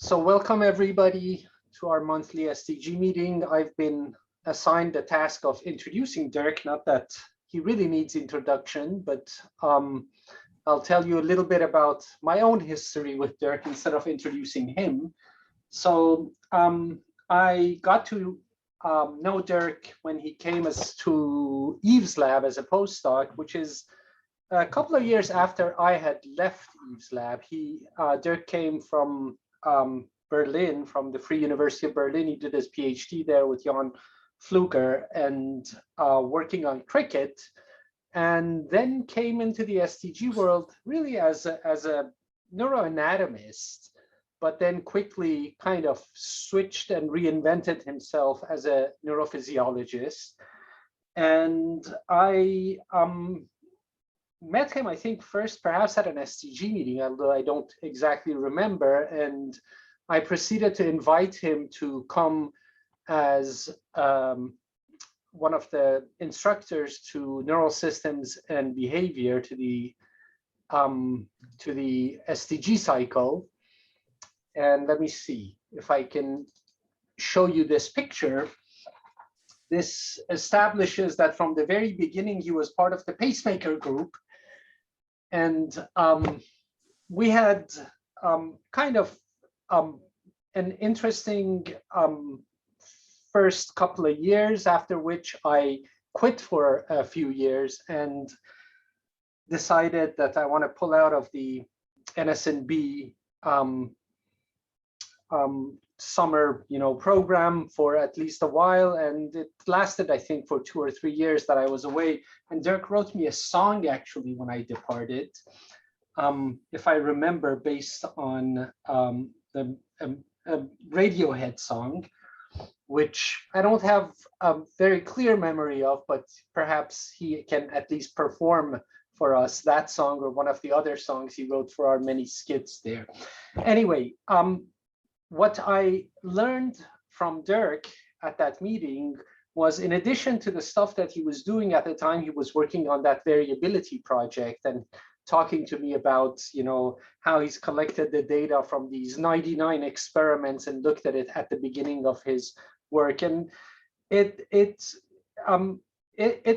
So welcome everybody to our monthly SDG meeting. I've been assigned the task of introducing Dirk, not that he really needs introduction, but I'll tell you a little bit about my own history with Dirk instead of introducing him. So I got to know Dirk when he came to Eve's lab as a postdoc, which is a couple of years after I had left Eve's lab. Dirk came from Berlin, from the Free University of Berlin. He did his PhD there with Jan Fluker and working on cricket, and then came into the SDG world really as a neuroanatomist, but then quickly kind of switched and reinvented himself as a neurophysiologist. And I met him, I think, first perhaps at an SDG meeting, although I don't exactly remember. And I proceeded to invite him to come as one of the instructors to neural systems and behavior to the SDG cycle. And let me see if I can show you this picture. This establishes that from the very beginning, he was part of the pacemaker group. And we had kind of an interesting first couple of years, after which I quit for a few years and decided that I want to pull out of the NSNB summer program for at least a while, and it lasted, I think, for 2 or 3 years that I was away. And Dirk wrote me a song actually when I departed, if I remember, based on the Radiohead song, which I don't have a very clear memory of, but perhaps he can at least perform for us that song or one of the other songs he wrote for our many skits there. Anyway, what I learned from Dirk at that meeting was, in addition to the stuff that he was doing at the time, he was working on that variability project and talking to me about, how he's collected the data from these 99 experiments and looked at it at the beginning of his work. And it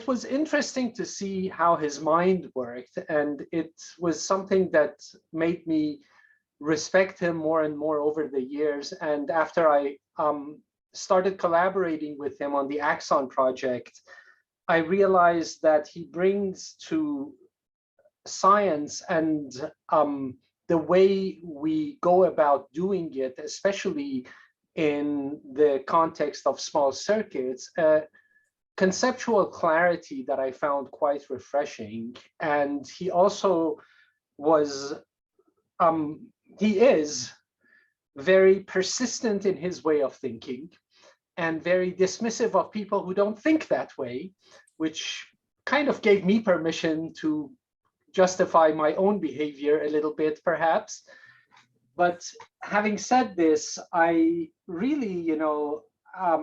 was interesting to see how his mind worked, and it was something that made me respect him more and more over the years. And after I started collaborating with him on the Axon project, I realized that he brings to science and the way we go about doing it, especially in the context of small circuits, conceptual clarity that I found quite refreshing. And he also was he is very persistent in his way of thinking and very dismissive of people who don't think that way, which kind of gave me permission to justify my own behavior a little bit, perhaps. But having said this, I really, I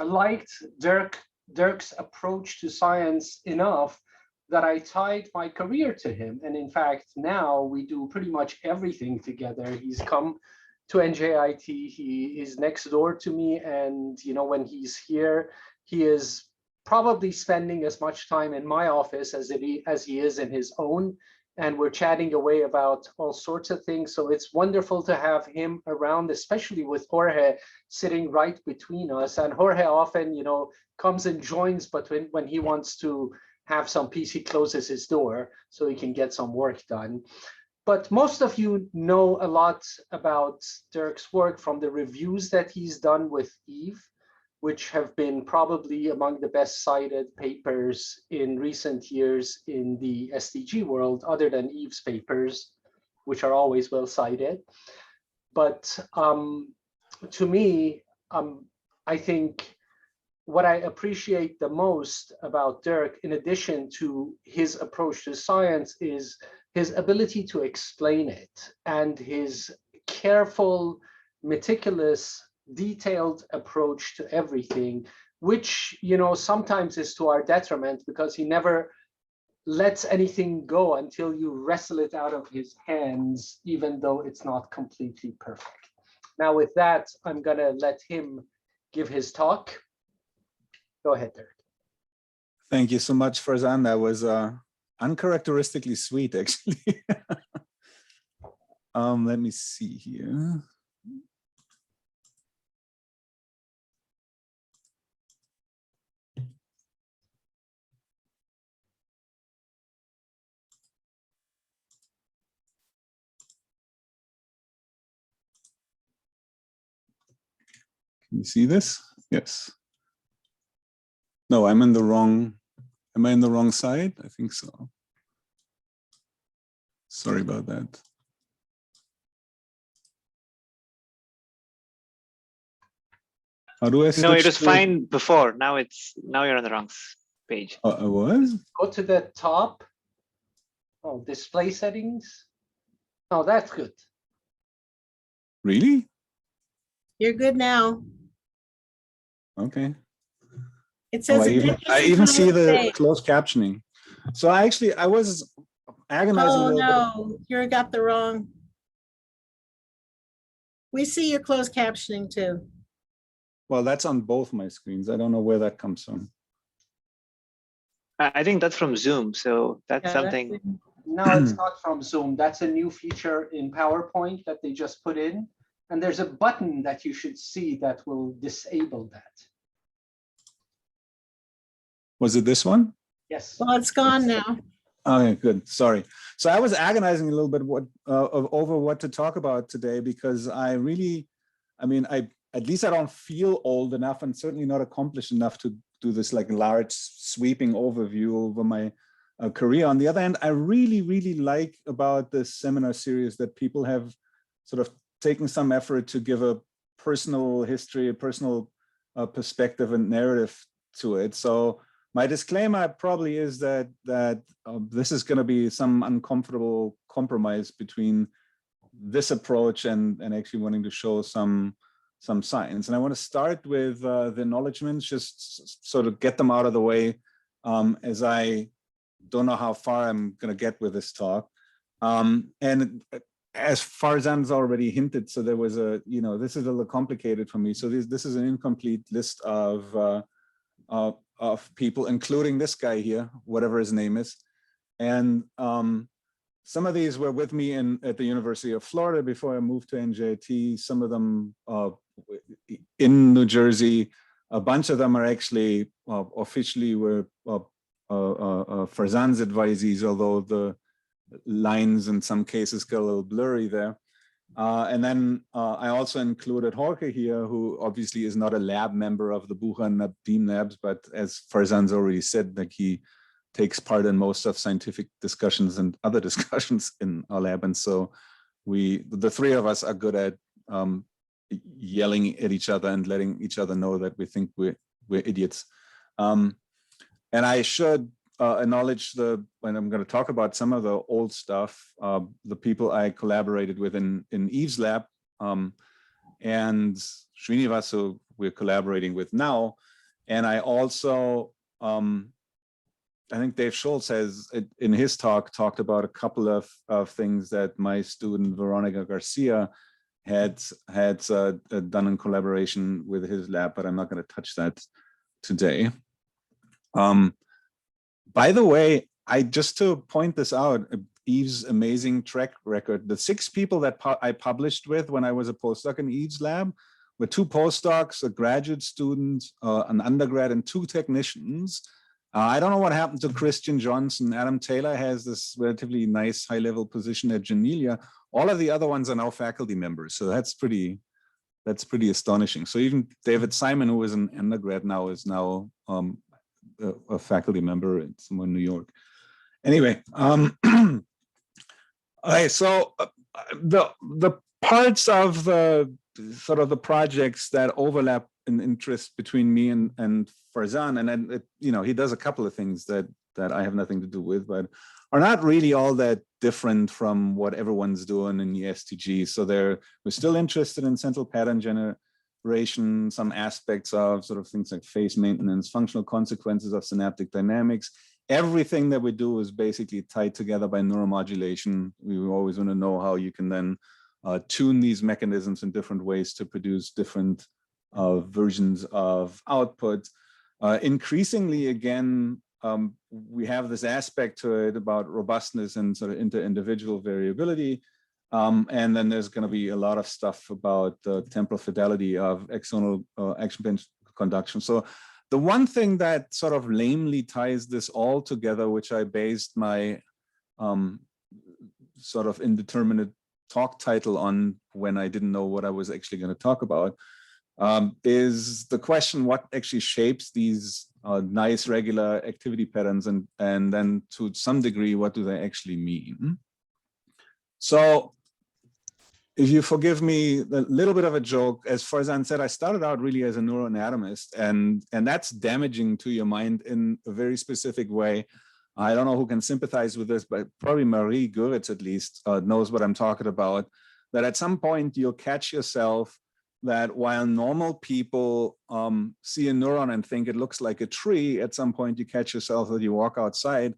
liked Dirk's approach to science enough that I tied my career to him. And in fact, now we do pretty much everything together. He's come to NJIT, he is next door to me. And when he's here, he is probably spending as much time in my office as he is in his own. And we're chatting away about all sorts of things. So it's wonderful to have him around, especially with Jorge sitting right between us. And Jorge often, comes and joins, but when he wants to have some peace, he closes his door so he can get some work done. But most of you know a lot about Dirk's work from the reviews that he's done with Eve, which have been probably among the best cited papers in recent years in the SDG world, other than Eve's papers, which are always well cited. But to me, I think what I appreciate the most about Dirk, in addition to his approach to science, is his ability to explain it and his careful, meticulous, detailed approach to everything, which sometimes is to our detriment, because he never lets anything go until you wrestle it out of his hands, even though it's not completely perfect. Now with that, I'm gonna let him give his talk. Go ahead, Dirk. Thank you so much, Farzan. That was uncharacteristically sweet, actually. Let me see here. Can you see this? Yes. No, I'm in the wrong. Am I in the wrong side? I think so. Sorry about that. How do I switch? No, it was fine before. Now you're on the wrong page. Oh, I was? Go to the top. Oh, display settings. Oh, that's good. Really? You're good now. Okay. It says I even see the closed captioning. So I was agonizing a Oh little bit. no, you got the wrong. We see your closed captioning too. Well, that's on both my screens. I don't know where that comes from. I think that's from Zoom. So that's Yeah, something. No, it's not from Zoom. That's a new feature in PowerPoint that they just put in. And there's a button that you should see that will disable that. Was it this one? Yes. Well, it's gone now. Okay, good. Sorry. So I was agonizing a little bit over what to talk about today, because at least I don't feel old enough and certainly not accomplished enough to do this like large sweeping overview over my career. On the other hand, I really, really like about this seminar series that people have sort of taken some effort to give a personal history, a personal perspective and narrative to it. So my disclaimer probably is that this is going to be some uncomfortable compromise between this approach and actually wanting to show some science. And I want to start with the acknowledgements, just sort of get them out of the way, as I don't know how far I'm going to get with this talk. And as Farzan's already hinted, so there was this is a little complicated for me. So this is an incomplete list of people, including this guy here, whatever his name is. And some of these were with me at the University of Florida before I moved to NJIT. Some of them in New Jersey. A bunch of them are actually officially were Farzan's advisees, although the lines in some cases got a little blurry there. And then I also included Jorge here, who obviously is not a lab member of the Bucher and Nadim labs, but as Farzan's already said, like he takes part in most of scientific discussions and other discussions in our lab. And so the three of us are good at yelling at each other and letting each other know that we think we're idiots. And I should acknowledge when I'm going to talk about some of the old stuff, the people I collaborated with in Eve's lab, and Srinivas, who we're collaborating with now. And I also, I think Dave Schultz has, in his talk, talked about a couple of things that my student Veronica Garcia had done in collaboration with his lab, but I'm not going to touch that today. By the way, just to point this out, Eve's amazing track record, the 6 people that I published with when I was a postdoc in Eve's lab were 2 postdocs, a graduate student, an undergrad, and 2 technicians. I don't know what happened to Christian Johnson. Adam Taylor has this relatively nice high-level position at Janelia. All of the other ones are now faculty members, so that's pretty astonishing. So even David Simon, who was an undergrad now, is now a faculty member somewhere in New York. Anyway, okay, so the parts of the sort of the projects that overlap in interest between me and Farzan, and then he does a couple of things that I have nothing to do with, but are not really all that different from what everyone's doing in the STG. So we're still interested in central pattern generation, some aspects of sort of things like phase maintenance, functional consequences of synaptic dynamics, everything that we do is basically tied together by neuromodulation. We always want to know how you can then tune these mechanisms in different ways to produce different versions of output. Increasingly, again, we have this aspect to it about robustness and sort of inter-individual variability. And then there's going to be a lot of stuff about the temporal fidelity of axonal action potential conduction. So the one thing that sort of lamely ties this all together, which I based my sort of indeterminate talk title on when I didn't know what I was actually going to talk about, is the question: what actually shapes these nice regular activity patterns, and then to some degree, what do they actually mean? So if you forgive me a little bit of a joke, as far as I said, I started out really as a neuroanatomist, and that's damaging to your mind in a very specific way. I don't know who can sympathize with this, but probably Marie Goeritz at least knows what I'm talking about, that at some point you'll catch yourself that while normal people see a neuron and think it looks like a tree, at some point you catch yourself that you walk outside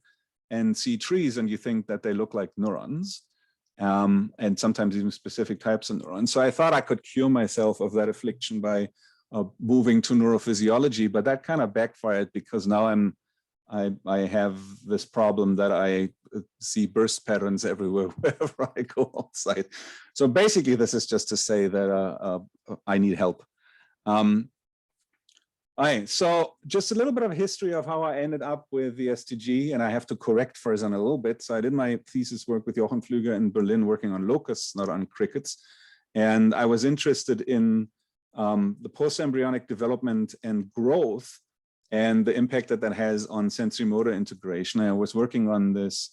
and see trees and you think that they look like neurons. And sometimes even specific types of neurons. So I thought I could cure myself of that affliction by moving to neurophysiology, but that kind of backfired because now I have this problem that I see burst patterns everywhere wherever I go outside. So basically, this is just to say that I need help. All right, so just a little bit of history of how I ended up with the STG, and I have to correct Farzan a little bit. So I did my thesis work with Jochen Pflüger in Berlin, working on locusts, not on crickets. And I was interested in the post-embryonic development and growth and the impact that that has on sensory motor integration. I was working on this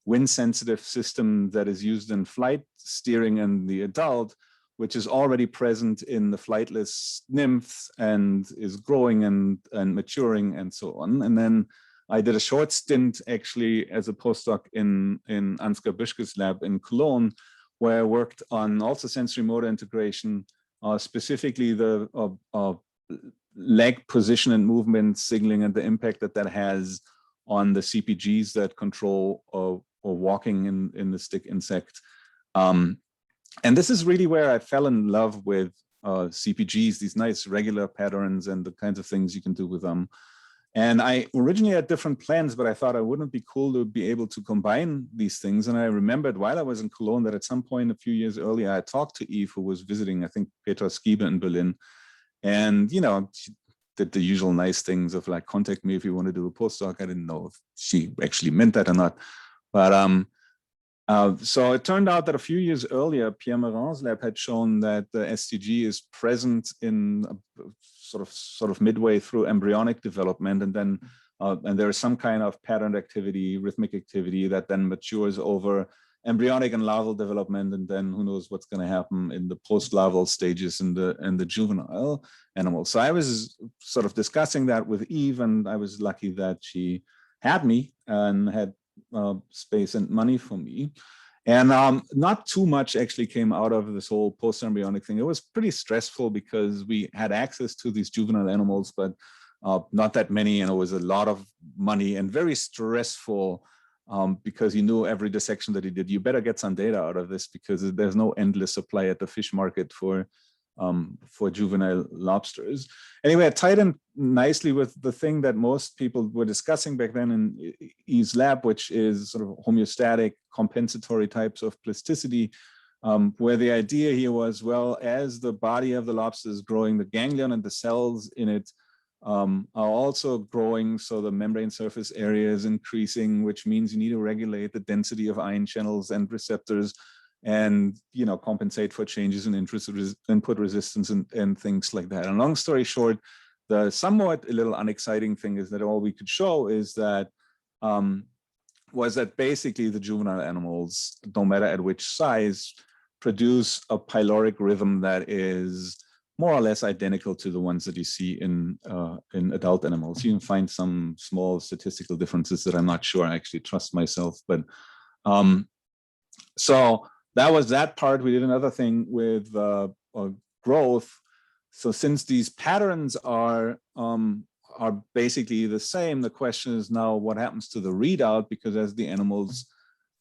wind-sensitive system that is used in flight steering in the adult, which is already present in the flightless nymphs and is growing and maturing and so on. And then I did a short stint actually as a postdoc in Ansgar Büschke's lab in Cologne, where I worked on also sensory motor integration, specifically the leg position and movement signaling and the impact that that has on the CPGs that control or walking in the stick insect. And this is really where I fell in love with CPGs, these nice regular patterns and the kinds of things you can do with them. And I originally had different plans, but I thought it wouldn't be cool to be able to combine these things. And I remembered while I was in Cologne that at some point a few years earlier, I talked to Eve, who was visiting, I think, Petra Skiebe in Berlin. And, you know, she did the usual nice things of like, contact me if you want to do a postdoc. I didn't know if she actually meant that or not. But so it turned out that a few years earlier, Pierre Meran's lab had shown that the STG is present in sort of midway through embryonic development, and then and there is some kind of patterned activity, rhythmic activity that then matures over embryonic and larval development, and then who knows what's going to happen in the post-larval stages in the juvenile animal. So I was sort of discussing that with Eve, and I was lucky that she had me and had space and money for me. And not too much actually came out of this whole post-embryonic thing. It was pretty stressful because we had access to these juvenile animals, but not that many, and it was a lot of money and very stressful because you knew every dissection that he did, you better get some data out of this because there's no endless supply at the fish market for juvenile lobsters. Anyway, it tied in nicely with the thing that most people were discussing back then in Eve's lab, which is sort of homeostatic compensatory types of plasticity, where the idea here was, well, as the body of the lobster is growing, the ganglion and the cells in it are also growing, so the membrane surface area is increasing, which means you need to regulate the density of ion channels and receptors and, you know, compensate for changes in input resistance and things like that. And long story short, the somewhat a little unexciting thing is that all we could show is that was that basically the juvenile animals, no matter at which size, produce a pyloric rhythm that is more or less identical to the ones that you see in adult animals. You can find some small statistical differences that I'm not sure I actually trust myself, but so that was that part. We did another thing with growth. So since these patterns are are basically the same. The question is now what happens to the readout, because as the animals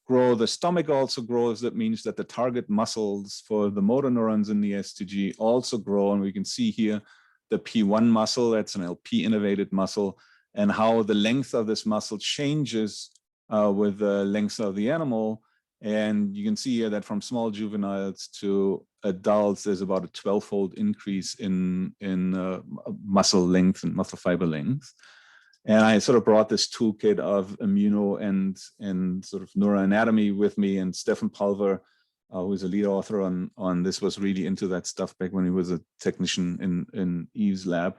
grow, the stomach also grows. That means that the target muscles for the motor neurons in the STG also grow. And we can see here the P1 muscle, that's an LP innervated muscle, and how the length of this muscle changes with the length of the animal. And you can see here that from small juveniles to adults, there's about a 12-fold increase in muscle length and muscle fiber length. And I sort of brought this toolkit of immuno and sort of neuroanatomy with me. And Stefan Pulver, who's a lead author on this, was really into that stuff back when he was a technician in Eve's lab.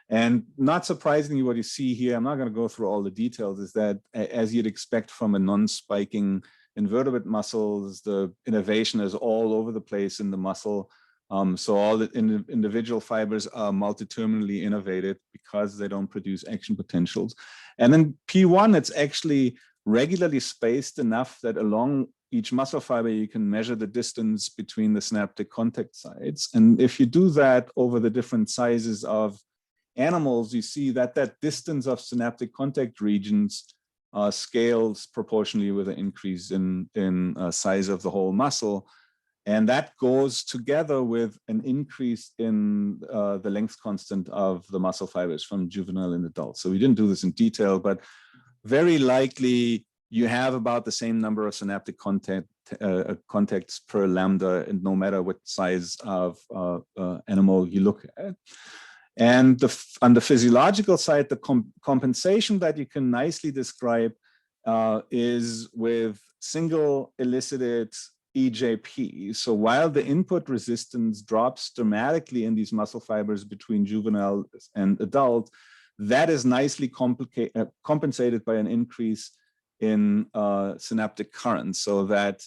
And not surprisingly, what you see here, I'm not going to go through all the details, is that as you'd expect from a non-spiking invertebrate muscles, the innervation is all over the place in the muscle. So all the individual fibers are multi-terminally innervated because they don't produce action potentials. And then P1, it's actually regularly spaced enough that along each muscle fiber, you can measure the distance between the synaptic contact sites. And if you do that over the different sizes of animals, you see that that distance of synaptic contact regions scales proportionally with an increase in size of the whole muscle. And that goes together with an increase in the length constant of the muscle fibers from juvenile and adult. So we didn't do this in detail, but very likely you have about the same number of synaptic contacts per lambda, and no matter what size of animal you look at. And on the physiological side, the compensation that you can nicely describe is with single elicited EJP. So while the input resistance drops dramatically in these muscle fibers between juvenile and adult, that is nicely compensated by an increase in synaptic current, so that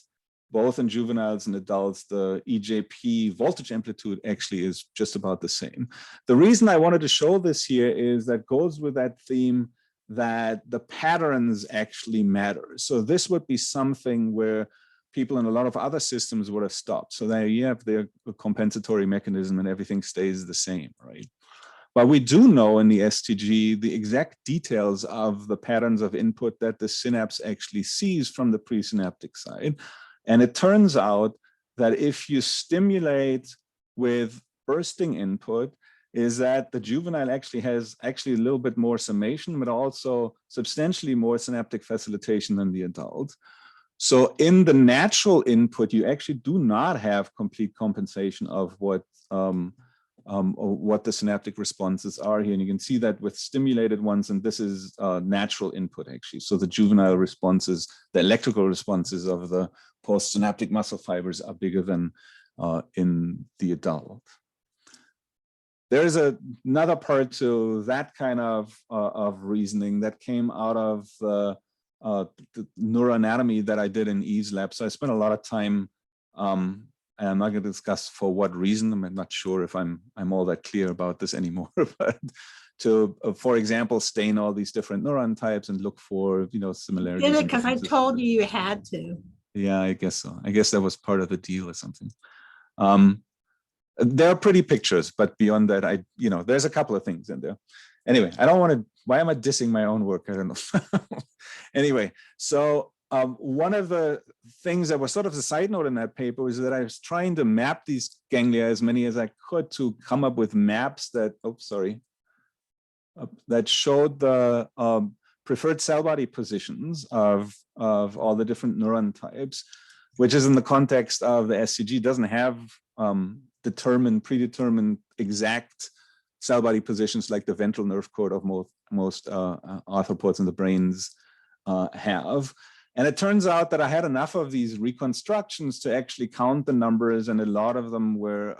both in juveniles and adults, the EJP voltage amplitude actually is just about the same. The reason I wanted to show this here is that goes with that theme that the patterns actually matter. So this would be something where people in a lot of other systems would have stopped. So there you have their compensatory mechanism and everything stays the same, right? But we do know in the STG the exact details of the patterns of input that the synapse actually sees from the presynaptic side. And it turns out that if you stimulate with bursting input, is that the juvenile actually has a little bit more summation, but also substantially more synaptic facilitation than the adult. So in the natural input, you actually do not have complete compensation of what the synaptic responses are here. And you can see that with stimulated ones, and this is natural input actually. So the juvenile responses, the electrical responses of the postsynaptic muscle fibers are bigger than in the adult. There is another part to that kind of reasoning that came out of the neuroanatomy that I did in Eve's lab. So I spent a lot of time, and I'm not going to discuss for what reason. I'm not sure if I'm all that clear about this anymore, but to, for example, stain all these different neuron types and look for, similarities. Did it because I told you had to. Yeah, I guess so. I guess that was part of the deal or something. There are pretty pictures, but beyond that, there's a couple of things in there. Anyway, I don't want to, why am I dissing my own work? I don't know. Anyway, so one of the things that was sort of a side note in that paper was that I was trying to map these ganglia, as many as I could, to come up with maps that, that showed the preferred cell body positions of all the different neuron types, which is in the context of the SCG, doesn't have predetermined exact cell body positions like the ventral nerve cord of most arthropods in the brains have. And it turns out that I had enough of these reconstructions to actually count the numbers, and a lot of them were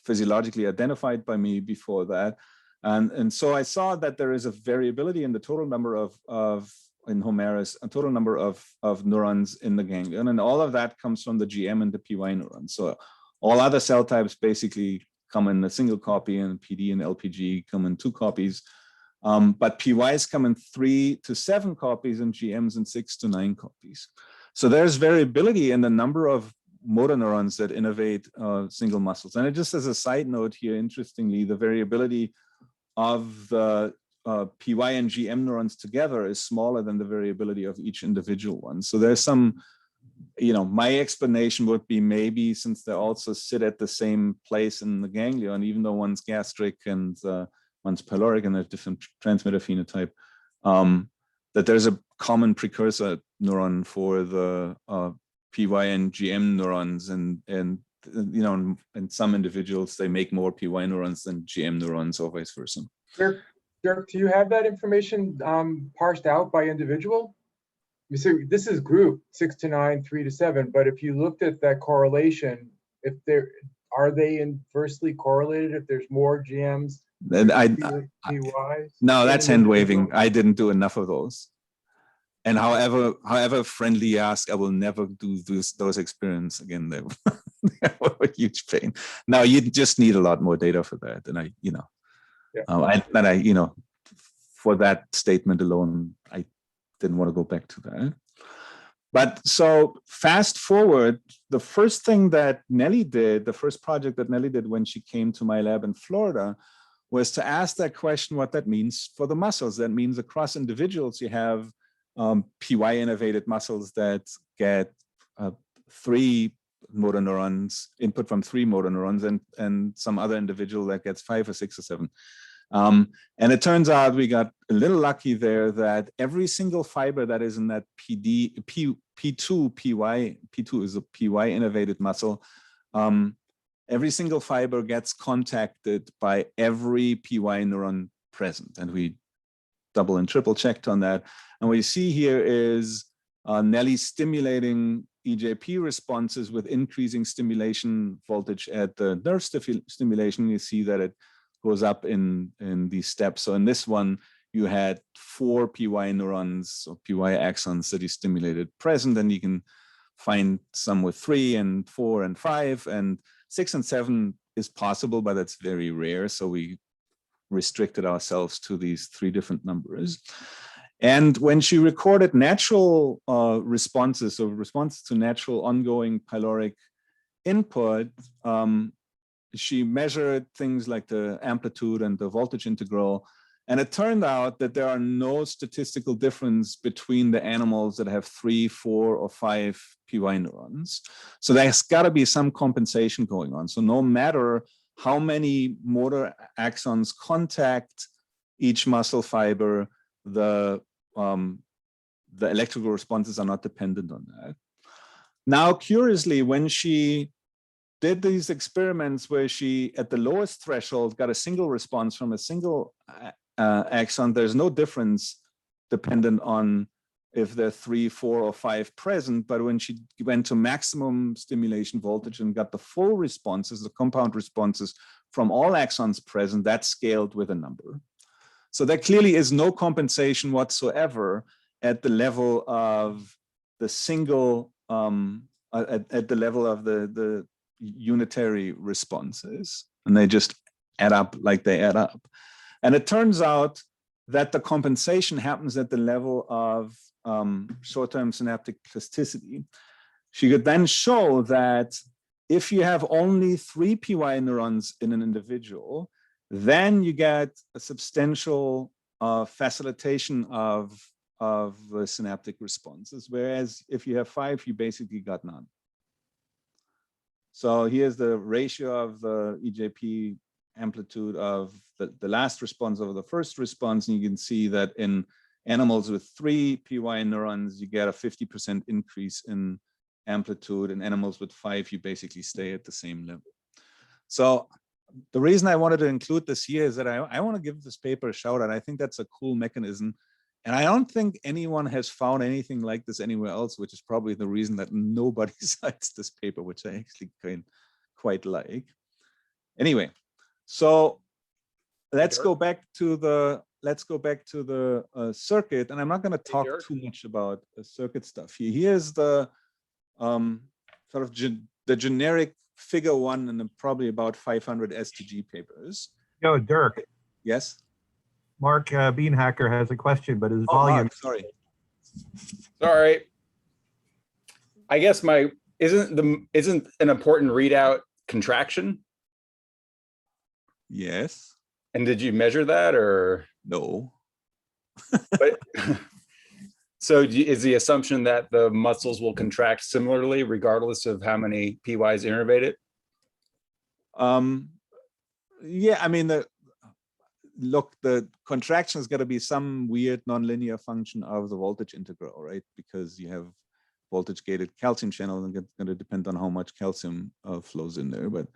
physiologically identified by me before that. And so I saw that there is a variability in the total number in Homerus, a total number of neurons in the ganglion. And all of that comes from the GM and the PY neurons. So all other cell types basically come in a single copy, and PD and LPG come in 2 copies. But PYs come in 3 to 7 copies and GMs in 6 to 9 copies. So there's variability in the number of motor neurons that innervate single muscles. And just as a side note here, interestingly, the variability of the PY and GM neurons together is smaller than the variability of each individual one. So there's some, my explanation would be maybe since they also sit at the same place in the ganglion, even though one's gastric and one's pyloric and a different transmitter phenotype, that there's a common precursor neuron for the PY and GM neurons, and in some individuals they make more PY neurons than GM neurons, or vice versa. Dirk, do you have that information parsed out by individual? You see, this is group 6 to 9, 3 to 7, but if you looked at that correlation, are they inversely correlated if there's more GMs? And PYs? No, that's hand waving. I didn't do enough of those. And however friendly you ask, I will never do those experiments again. They were a huge pain. Now you just need a lot more data for that. And for that statement alone, I didn't want to go back to that. But so fast forward, the first thing that Nelly did, the first project that Nelly did when she came to my lab in Florida, was to ask that question, what that means for the muscles. That means across individuals, you have PY innervated muscles that get 3 motor neurons, input from 3 motor neurons, and some other individual that gets 5 or 6 or 7. And it turns out we got a little lucky there that every single fiber that is in that P2 is a PY innervated muscle. Every single fiber gets contacted by every PY neuron present. And we double and triple checked on that. And what you see here is Nelly stimulating EJP responses with increasing stimulation voltage at the nerve stimulation. You see that it goes up in these steps. So in this one, you had 4 PY neurons or PY axons that you stimulated present, and you can find some with 3 and 4 and 5, and 6 and 7 is possible, but that's very rare. So we restricted ourselves to these 3 different numbers. And when she recorded natural responses, so responses to natural ongoing pyloric input, she measured things like the amplitude and the voltage integral. And it turned out that there are no statistical difference between the animals that have 3, 4, or 5 PY neurons. So there's got to be some compensation going on. So no matter how many motor axons contact each muscle fiber, the electrical responses are not dependent on that. Now, curiously, when she did these experiments where she, at the lowest threshold, got a single response from a single axon, there's no difference dependent on if there are 3, 4, or 5 present. But when she went to maximum stimulation voltage and got the full responses, the compound responses from all axons present, that scaled with a number. So there clearly is no compensation whatsoever at the level of the single, at the level of the unitary responses, and they just add up like they add up. And it turns out that the compensation happens at the level of short-term synaptic plasticity. She could then show that if you have only 3 PY neurons in an individual, then you get a substantial facilitation of the synaptic responses, whereas if you have 5, you basically got none. So here's the ratio of the EJP amplitude of the last response over the first response, and you can see that in animals with 3 PY neurons, you get a 50% increase in amplitude. In animals with 5, you basically stay at the same level. So the reason I wanted to include this here is that I want to give this paper a shout out. I think that's a cool mechanism. And I don't think anyone has found anything like this anywhere else, which is probably the reason that nobody cites this paper, which I actually quite like. Anyway, so let's go back to the circuit, and I'm not going to talk too much about the circuit stuff here. Here's the sort of the generic figure 1 in probably about 500 STG papers. Yo, Dirk. Yes. Mark Beanhacker has a question, but his volume. Mark, sorry. Sorry. I guess isn't an important readout contraction? Yes. And did you measure that or no? But so is the assumption that the muscles will contract similarly regardless of how many PYs innervated? Yeah, I mean, look, the contraction is going to be some weird nonlinear function of the voltage integral, right? Because you have voltage gated calcium channel, and it's going to depend on how much calcium flows in there. But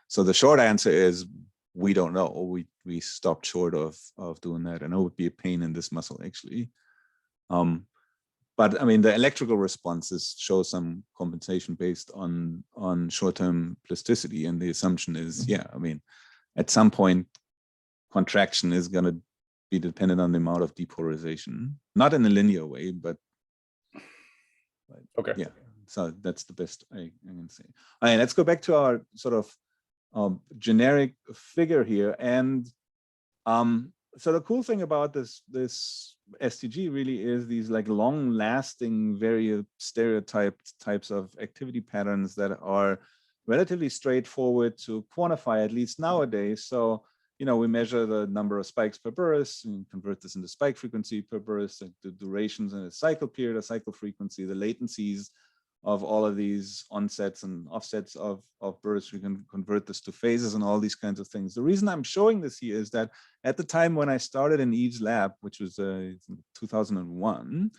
so the short answer is we don't know. We stopped short of doing that, and it would be a pain in this muscle actually. But I mean, the electrical responses show some compensation based on short-term plasticity, and the assumption is, yeah, I mean, at some point, contraction is going to be dependent on the amount of depolarization, not in a linear way, but Okay. yeah. So that's the best I can say. All right, let's go back to our sort of generic figure here, and so the cool thing about this STG really is these like long-lasting, very stereotyped types of activity patterns that are relatively straightforward to quantify, at least nowadays. So, you know, we measure the number of spikes per burst and convert this into spike frequency per burst, like the durations in a cycle period, a cycle frequency, the latencies of all of these onsets and offsets of bursts. We can convert this to phases and all these kinds of things. The reason I'm showing this here is that at the time when I started in Yves' lab, which was 2001,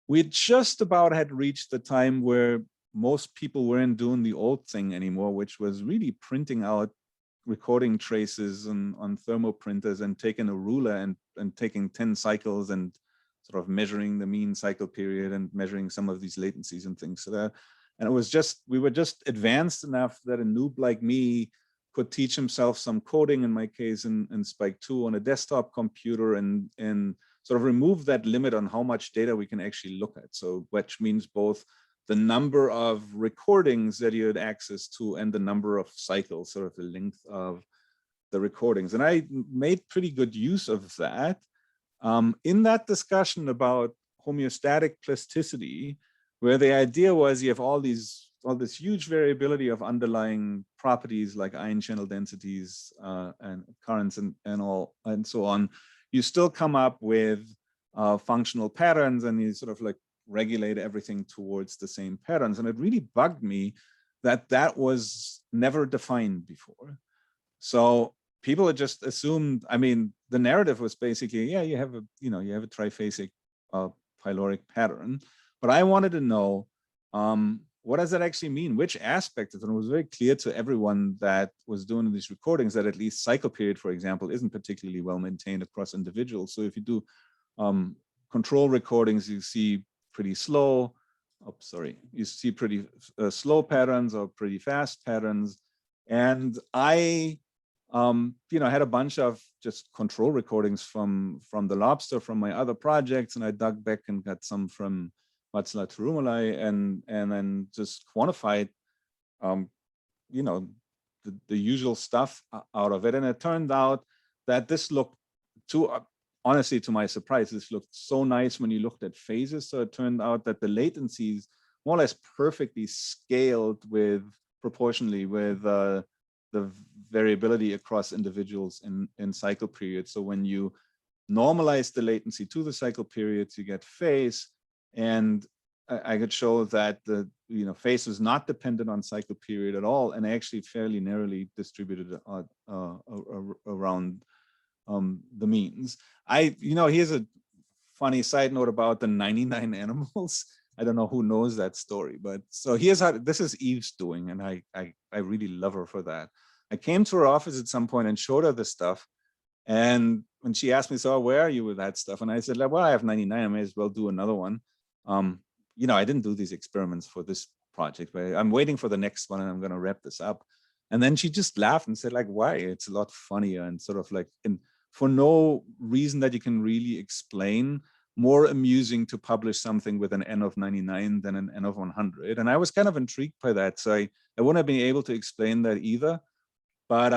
we just about had reached the time where most people weren't doing the old thing anymore, which was really printing out recording traces on thermal printers and taking a ruler and taking 10 cycles and sort of measuring the mean cycle period and measuring some of these latencies and things. So that, and it was just, we were just advanced enough that a noob like me could teach himself some coding, in my case, in Spike 2 on a desktop computer, and sort of remove that limit on how much data we can actually look at. So which means both the number of recordings that you had access to and the number of cycles, sort of the length of the recordings. And I made pretty good use of that. In that discussion about homeostatic plasticity, where the idea was you have all this huge variability of underlying properties like ion channel densities and currents and so on, you still come up with functional patterns, and you sort of like regulate everything towards the same patterns. And it really bugged me that that was never defined before. So people had just assumed, I mean, the narrative was basically, yeah, you have a triphasic pyloric pattern, but I wanted to know, what does that actually mean? Which aspect of it? And it was very clear to everyone that was doing these recordings that at least cycle period, for example, isn't particularly well maintained across individuals. So if you do control recordings, you see pretty slow, you see pretty slow patterns or pretty fast patterns. And I had a bunch of just control recordings from the lobster from my other projects, and I dug back and got some from Václav Turumalai, and then just quantified, the usual stuff out of it. And it turned out that this looked honestly, to my surprise, this looked so nice when you looked at phases. So it turned out that the latencies more or less perfectly scaled proportionally with the variability across individuals in cycle periods. So when you normalize the latency to the cycle periods, you get phase. And I could show that the phase is not dependent on cycle period at all, and actually fairly narrowly distributed around the means. Here's a funny side note about the 99 animals. I don't know who knows that story, but so here's how this is Eve's doing, and I really love her for that. I came to her office at some point and showed her this stuff, and when she asked me, so where are you with that stuff? And I said, well, I have 99, I may as well do another one. I didn't do these experiments for this project, but I'm waiting for the next one, and I'm going to wrap this up. And then she just laughed and said, like, why? It's a lot funnier and sort of like, for no reason that you can really explain, more amusing to publish something with an N of 99 than an N of 100. And I was kind of intrigued by that. So I wouldn't have been able to explain that either. But,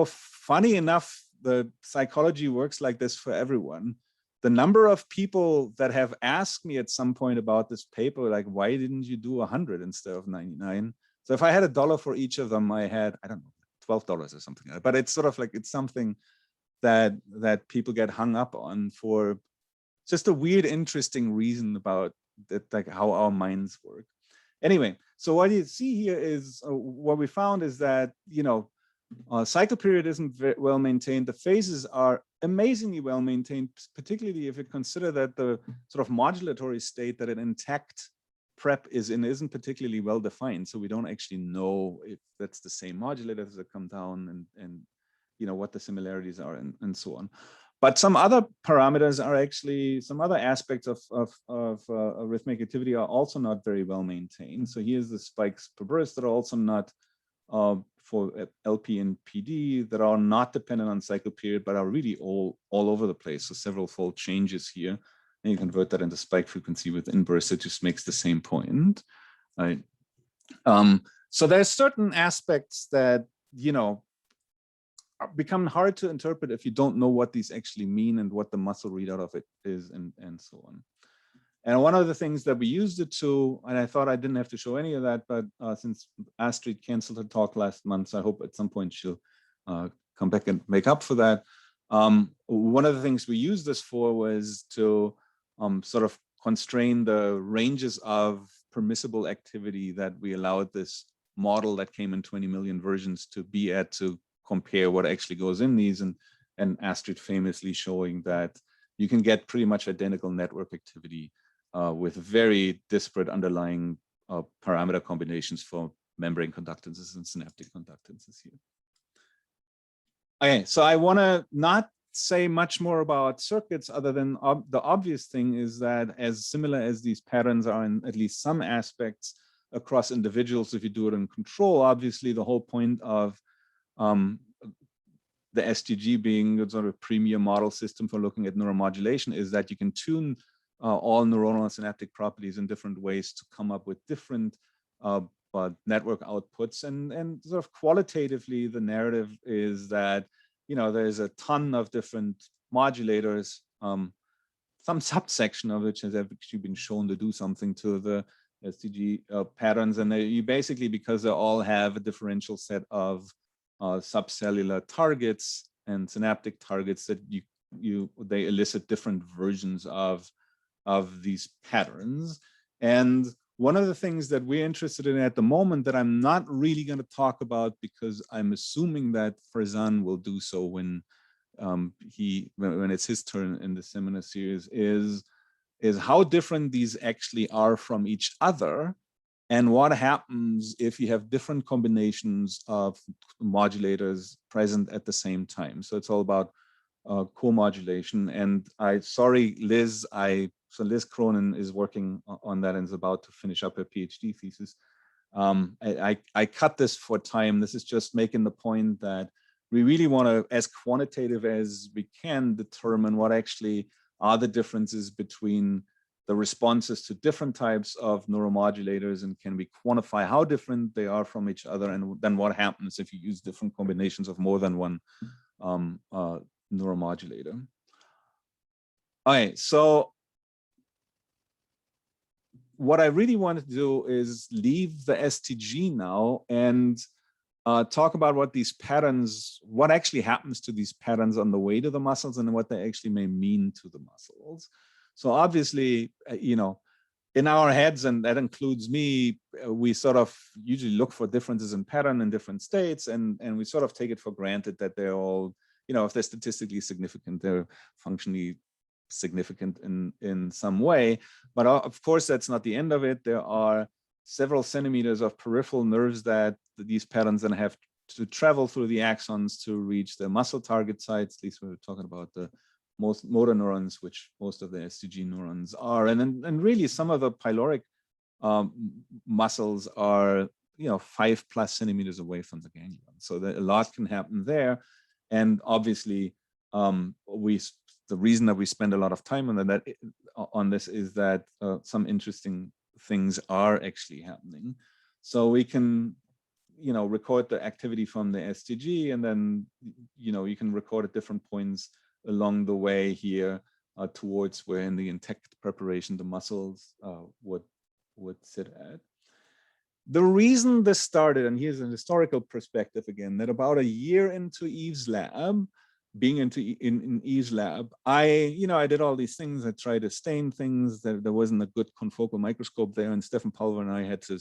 funny enough, the psychology works like this for everyone. The number of people that have asked me at some point about this paper, like, why didn't you do 100 instead of 99? So if I had $1 for each of them, I had, I don't know, $12 or something like that. But it's sort of like, it's something that people get hung up on for just a weird, interesting reason about that, like how our minds work. Anyway, so what you see here is what we found is that, cycle period isn't very well maintained. The phases are amazingly well maintained, particularly if you consider that the sort of modulatory state that an intact prep is in isn't particularly well defined. So we don't actually know if that's the same modulators that come down and what the similarities are and so on. But some other parameters are actually, some other aspects of arrhythmic activity are also not very well maintained. So here's the spikes per burst that are also not for LP and PD, that are not dependent on cycle period, but are really all over the place. So several fold changes here. And you convert that into spike frequency with inburst. It just makes the same point, right? So there's certain aspects that, become hard to interpret if you don't know what these actually mean and what the muscle readout of it is, and so on. And one of the things that we used it to, and I thought I didn't have to show any of that, but since Astrid canceled her talk last month, so I hope at some point she'll come back and make up for that. One of the things we used this for was to sort of constrain the ranges of permissible activity that we allowed this model that came in 20 million versions to be at, to compare what actually goes in these, and Astrid famously showing that you can get pretty much identical network activity with very disparate underlying parameter combinations for membrane conductances and synaptic conductances here. Okay, so I want to not say much more about circuits other than the obvious thing is that as similar as these patterns are in at least some aspects across individuals, if you do it in control, obviously the whole point of the SDG being a sort of premier model system for looking at neuromodulation is that you can tune all neuronal and synaptic properties in different ways to come up with different network outputs. And sort of qualitatively, the narrative is that, there's a ton of different modulators, some subsection of which has actually been shown to do something to the SDG patterns. And you basically, because they all have a differential set of subcellular targets and synaptic targets, that they elicit different versions of these patterns. And one of the things that we're interested in at the moment that I'm not really going to talk about, because I'm assuming that Farzan will do so when it's his turn in the seminar series, is how different these actually are from each other. And what happens if you have different combinations of modulators present at the same time? So it's all about co-modulation. And sorry, Liz, so Liz Cronin is working on that and is about to finish up her PhD thesis. I cut this for time. This is just making the point that we really want to, as quantitative as we can, determine what actually are the differences between the responses to different types of neuromodulators, and can we quantify how different they are from each other, and then what happens if you use different combinations of more than one neuromodulator. All right, so what I really want to do is leave the STG now and talk about what these patterns, what actually happens to these patterns on the way to the muscles, and what they actually may mean to the muscles. So obviously, in our heads, and that includes me, we sort of usually look for differences in pattern in different states, and we sort of take it for granted that they're all, if they're statistically significant, they're functionally significant in some way. But of course, that's not the end of it. There are several centimeters of peripheral nerves that these patterns then have to travel through the axons to reach the muscle target sites. At least we're talking about the most motor neurons, which most of the SDG neurons are. And really some of the pyloric muscles are, 5+ centimeters away from the ganglion. So a lot can happen there. And obviously, the reason that we spend a lot of time on this is that some interesting things are actually happening. So we can, record the activity from the SDG, and then, you can record at different points along the way here towards where in the intact preparation the muscles would sit at. The reason this started, and here's an historical perspective again, that about a year into Yves' lab, being in E's lab, I did all these things. I tried to stain things. There wasn't a good confocal microscope there, and Stefan Pulver and I had to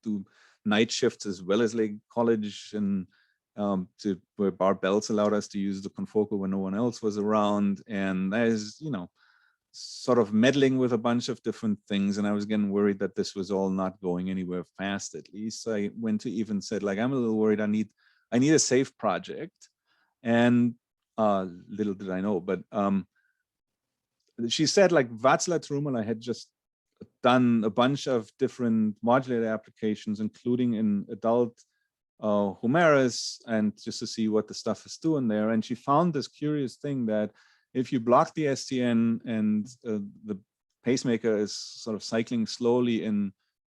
do night shifts as well as like college, and where Bart Bells allowed us to use the confocal when no one else was around. And I was, sort of meddling with a bunch of different things, and I was getting worried that this was all not going anywhere fast. At least I went to Eve and said, like, I'm a little worried. I need a safe project. And little did I know, but she said, like, Václav Trumala had just done a bunch of different modulator applications, including in adult humerus, and just to see what the stuff is doing there. And she found this curious thing that if you block the STN and the pacemaker is sort of cycling slowly in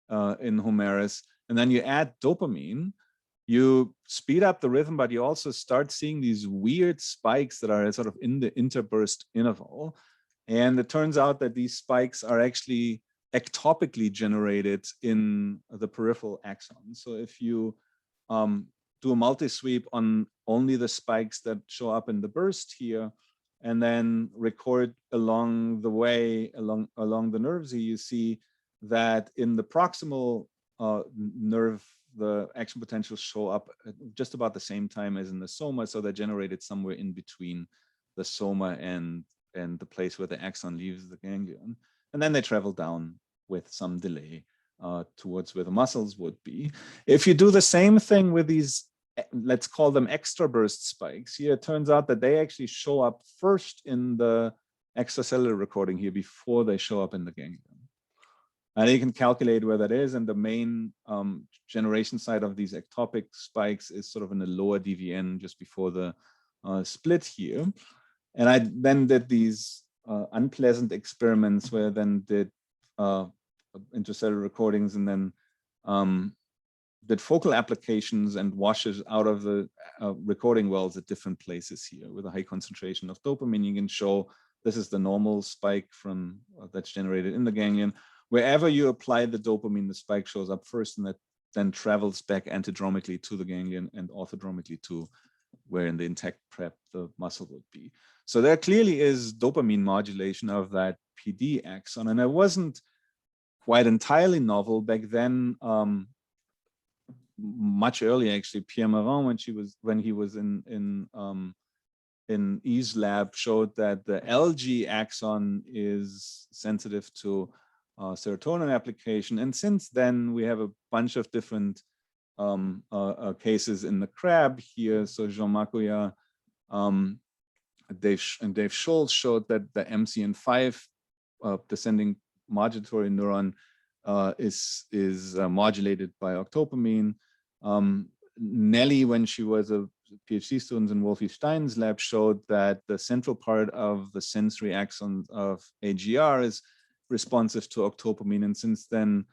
humerus, and then you add dopamine, you speed up the rhythm, but you also start seeing these weird spikes that are sort of in the interburst interval. And it turns out that these spikes are actually ectopically generated in the peripheral axon. So if you do a multi-sweep on only the spikes that show up in the burst here, and then record along the way, along the nerves here, you see that in the proximal nerve, the action potentials show up at just about the same time as in the soma. So they're generated somewhere in between the soma and the place where the axon leaves the ganglion. And then they travel down with some delay towards where the muscles would be. If you do the same thing with these, let's call them extra burst spikes here, it turns out that they actually show up first in the extracellular recording here before they show up in the ganglion. And you can calculate where that is. And the main generation site of these ectopic spikes is sort of in the lower DVN just before the split here. And I then did these unpleasant experiments where I then did intracellular recordings, and then did focal applications and washes out of the recording wells at different places here with a high concentration of dopamine. You can show this is the normal spike from that's generated in the ganglion. Wherever you apply the dopamine, the spike shows up first, and that then travels back antidromically to the ganglion and orthodromically to where in the intact prep the muscle would be. So there clearly is dopamine modulation of that PD axon, and it wasn't quite entirely novel back then. Much earlier, actually, Pierre Marin, when he was in E's lab, showed that the LG axon is sensitive to serotonin application. And since then, we have a bunch of different cases in the crab here. So Jean-Marc Goya, Dave Scholz showed that the MCN5 descending modulatory neuron is modulated by octopamine. Nelly, when she was a PhD student in Wolfie Stein's lab, showed that the central part of the sensory axon of AGR is responsive to octopamine. And since then,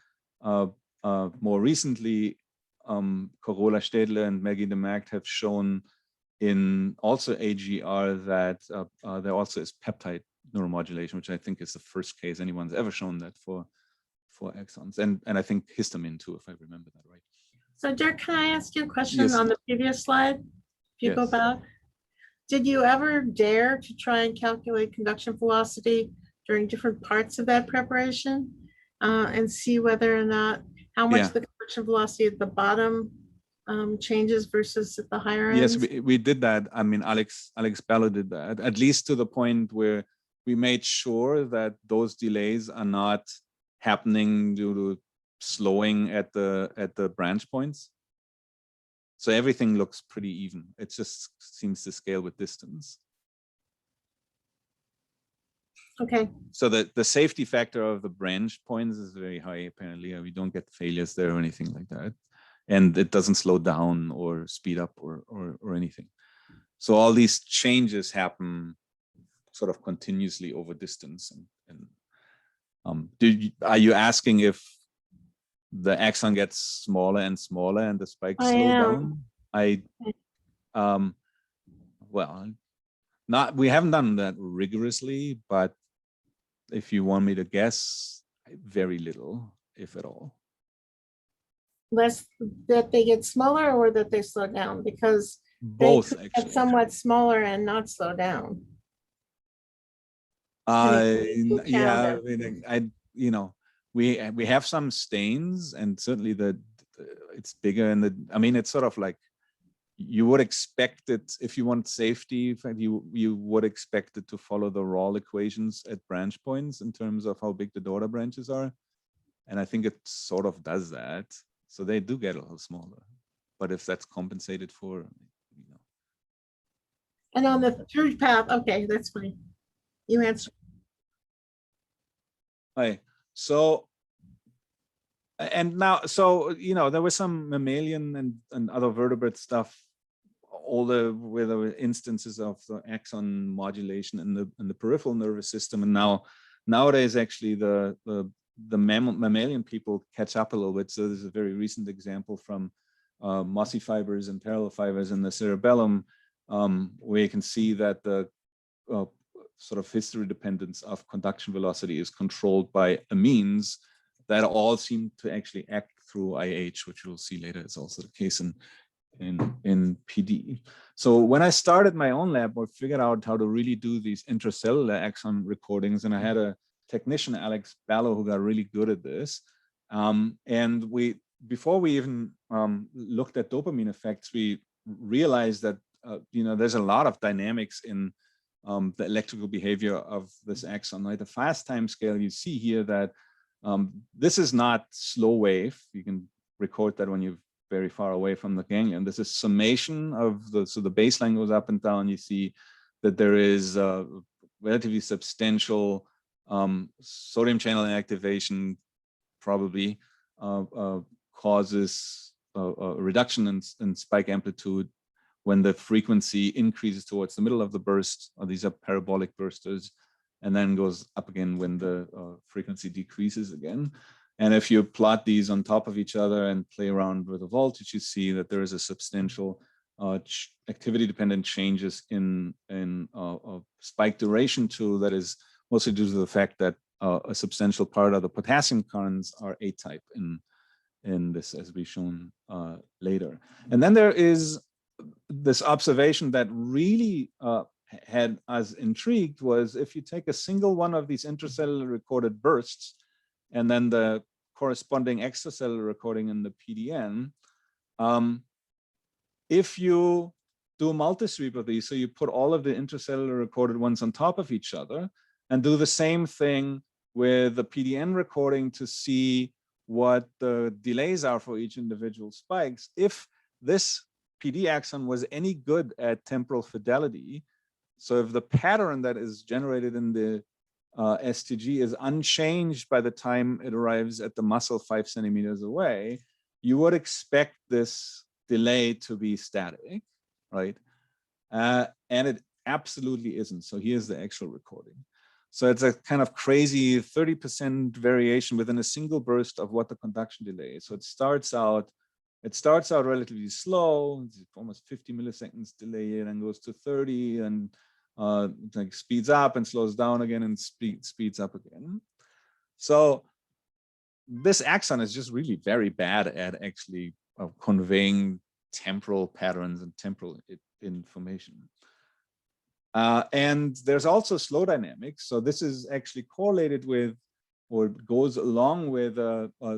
more recently, Carola Stedler and Maggie DeMact have shown in also AGR that there also is peptide neuromodulation, which I think is the first case anyone's ever shown that for axons, and I think histamine too, if I remember that right. So Dirk, can I ask you a question Yes. on the previous slide? If you go Yes. back, did you ever dare to try and calculate conduction velocity during different parts of that preparation and see whether or not how much Yeah. the conduction velocity at the bottom changes versus at the higher ends? Yes, we did that. I mean, Alex Bello did that, at least to the point where we made sure that those delays are not happening due to slowing at the branch points. So everything looks pretty even. It just seems to scale with distance. Okay. So the safety factor of the branch points is very high, apparently. We don't get failures there or anything like that. And it doesn't slow down or speed up or anything. So all these changes happen sort of continuously over distance. Are you asking if the axon gets smaller and smaller and the spikes slow down? Well, we haven't done that rigorously, but if you want me to guess, very little, if at all. Less that they get smaller or that they slow down? Because Both, Get actually. somewhat smaller and not slow down. Count Yeah, it. I mean, you know, we have some stains, and certainly it's bigger, and I mean, it's sort of like you would expect it if you want safety. You would expect it to follow the Rawl equations at branch points in terms of how big the daughter branches are, and I think it sort of does that. So they do get a little smaller, but if that's compensated for, you know. And on the through path, okay, that's fine. You answered. Right. So, and now, so, you know, there was some mammalian and other vertebrate stuff, all where there were instances of the axon modulation in the peripheral nervous system. And nowadays, actually, the mammalian people catch up a little bit. So there's a very recent example from mossy fibers and parallel fibers in the cerebellum, where you can see that the sort of history dependence of conduction velocity is controlled by amines that all seem to actually act through IH, which we'll see later is also the case in PD. So when I started my own lab, I figured out how to really do these intracellular axon recordings, and I had a technician, Alex Ballo, who got really good at this. And before we even looked at dopamine effects, we realized that you know, there's a lot of dynamics in the electrical behavior of this axon. Like the fast time scale, you see here that this is not slow wave. You can record that when you're very far away from the ganglion. This is summation of so the baseline goes up and down. You see that there is a relatively substantial sodium channel inactivation, probably causes a reduction in spike amplitude when the frequency increases towards the middle of the burst. These are parabolic bursters, and then goes up again when the frequency decreases again. And if you plot these on top of each other and play around with the voltage, you see that there is a substantial activity-dependent changes in spike duration too. That is mostly due to the fact that a substantial part of the potassium currents are A-type in this, as we've shown later. And then there is this observation that really had us intrigued was if you take a single one of these intracellular recorded bursts and then the corresponding extracellular recording in the PDN, if you do a multi-sweep of these, so you put all of the intracellular recorded ones on top of each other and do the same thing with the PDN recording to see what the delays are for each individual spikes. If this PD axon was any good at temporal fidelity, so if the pattern that is generated in the STG is unchanged by the time it arrives at the muscle 5 centimeters away, you would expect this delay to be static, right? And it absolutely isn't. So here's the actual recording. So it's a kind of crazy 30% variation within a single burst of what the conduction delay is. So it starts out relatively slow, it's almost 50 milliseconds delay, and then goes to 30, and like speeds up and slows down again and speeds up again. So this axon is just really very bad at actually conveying temporal patterns and temporal information. And there's also slow dynamics. So this is actually correlated with, or goes along with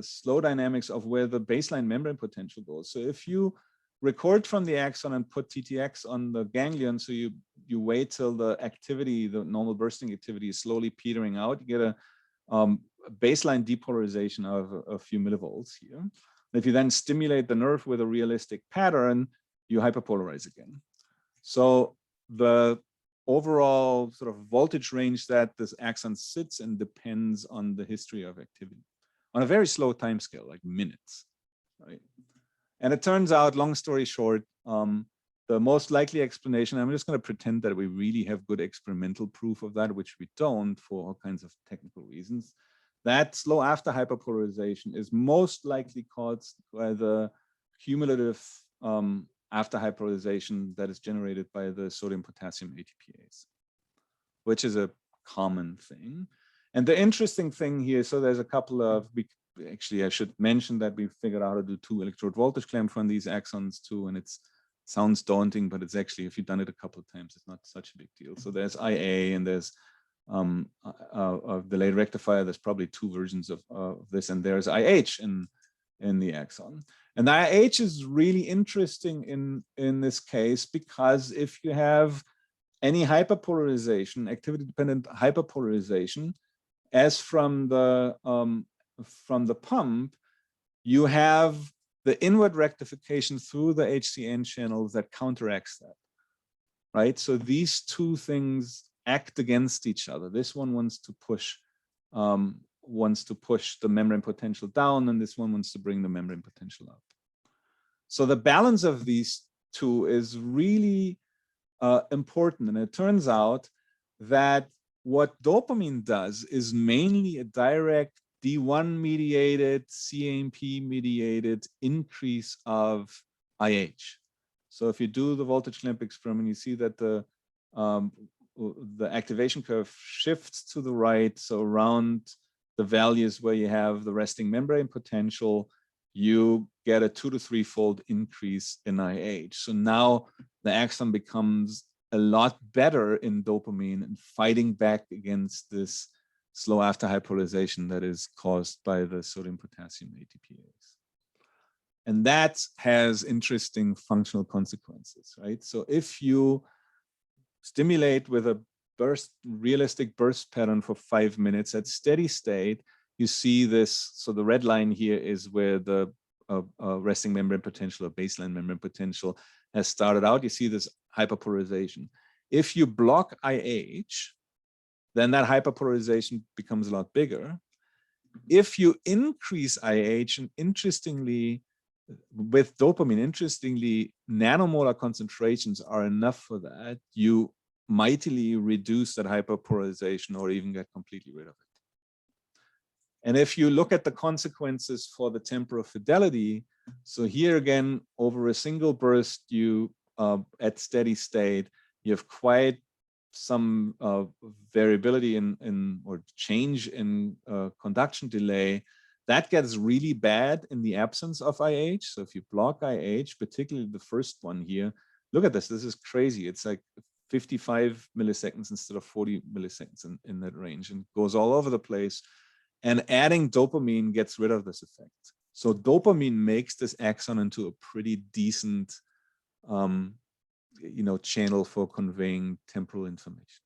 slow dynamics of where the baseline membrane potential goes. So if you record from the axon and put TTX on the ganglion, so you wait till the activity, the normal bursting activity is slowly petering out, you get a baseline depolarization of a few millivolts here. And if you then stimulate the nerve with a realistic pattern, you hyperpolarize again. So the overall sort of voltage range that this axon sits in depends on the history of activity on a very slow time scale, like minutes, right? And it turns out, long story short, the most likely explanation, I'm just going to pretend that we really have good experimental proof of that, which we don't for all kinds of technical reasons, that slow after hyperpolarization is most likely caused by the cumulative after hyperpolarization that is generated by the sodium potassium ATPase, which is a common thing. And the interesting thing here, so there's a couple of, actually I should mention that we figured out how to do 2 electrode voltage clamp on these axons too, and it's sounds daunting, but it's actually, if you've done it a couple of times, it's not such a big deal. So there's IA and there's delayed rectifier. There's probably 2 versions of this, and there's IH in the axon. And the IH is really interesting in this case, because if you have any hyperpolarization, activity-dependent hyperpolarization, as from the pump, you have the inward rectification through the HCN channels that counteracts that, right? So these 2 things act against each other. This one wants to push the membrane potential down, and this one wants to bring the membrane potential up. So the balance of these 2 is really important. And it turns out that what dopamine does is mainly a direct D1 mediated, CAMP mediated increase of IH. So if you do the voltage clamp experiment, you see that the activation curve shifts to the right. So around the values where you have the resting membrane potential, you get a 2 to 3-fold increase in IH. So now the axon becomes a lot better in dopamine and fighting back against this slow after hyperpolarization that is caused by the sodium potassium ATPase. And that has interesting functional consequences, right? So if you stimulate with a realistic burst pattern for 5 minutes at steady state, you see this. So the red line here is where the resting membrane potential or baseline membrane potential has started out. You see this hyperpolarization. If you block IH, then that hyperpolarization becomes a lot bigger. If you increase IH, and interestingly, with dopamine, interestingly, nanomolar concentrations are enough for that, you mightily reduce that hyperpolarization or even get completely rid of it. And if you look at the consequences for the temporal fidelity, so here again, over a single burst, you at steady state, you have quite some variability or change in conduction delay. That gets really bad in the absence of IH. So if you block IH, particularly the first one here, look at this. This is crazy. It's like 55 milliseconds instead of 40 milliseconds in that range, and goes all over the place. And adding dopamine gets rid of this effect. So dopamine makes this axon into a pretty decent channel for conveying temporal information.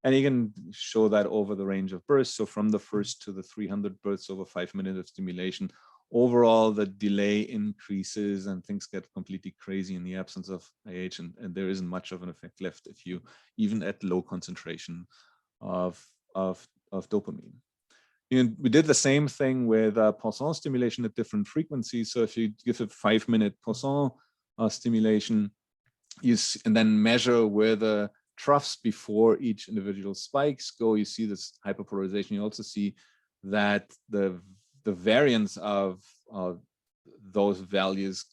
And you can show that over the range of bursts. So from the first to the 300 bursts over 5 minutes of stimulation, overall the delay increases and things get completely crazy in the absence of IH, and there isn't much of an effect left if you, even at low concentration of dopamine. We did the same thing with Poisson stimulation at different frequencies. So if you give a 5-minute Poisson stimulation, and then measure where the troughs before each individual spikes go, you see this hyperpolarization. You also see that the variance of those values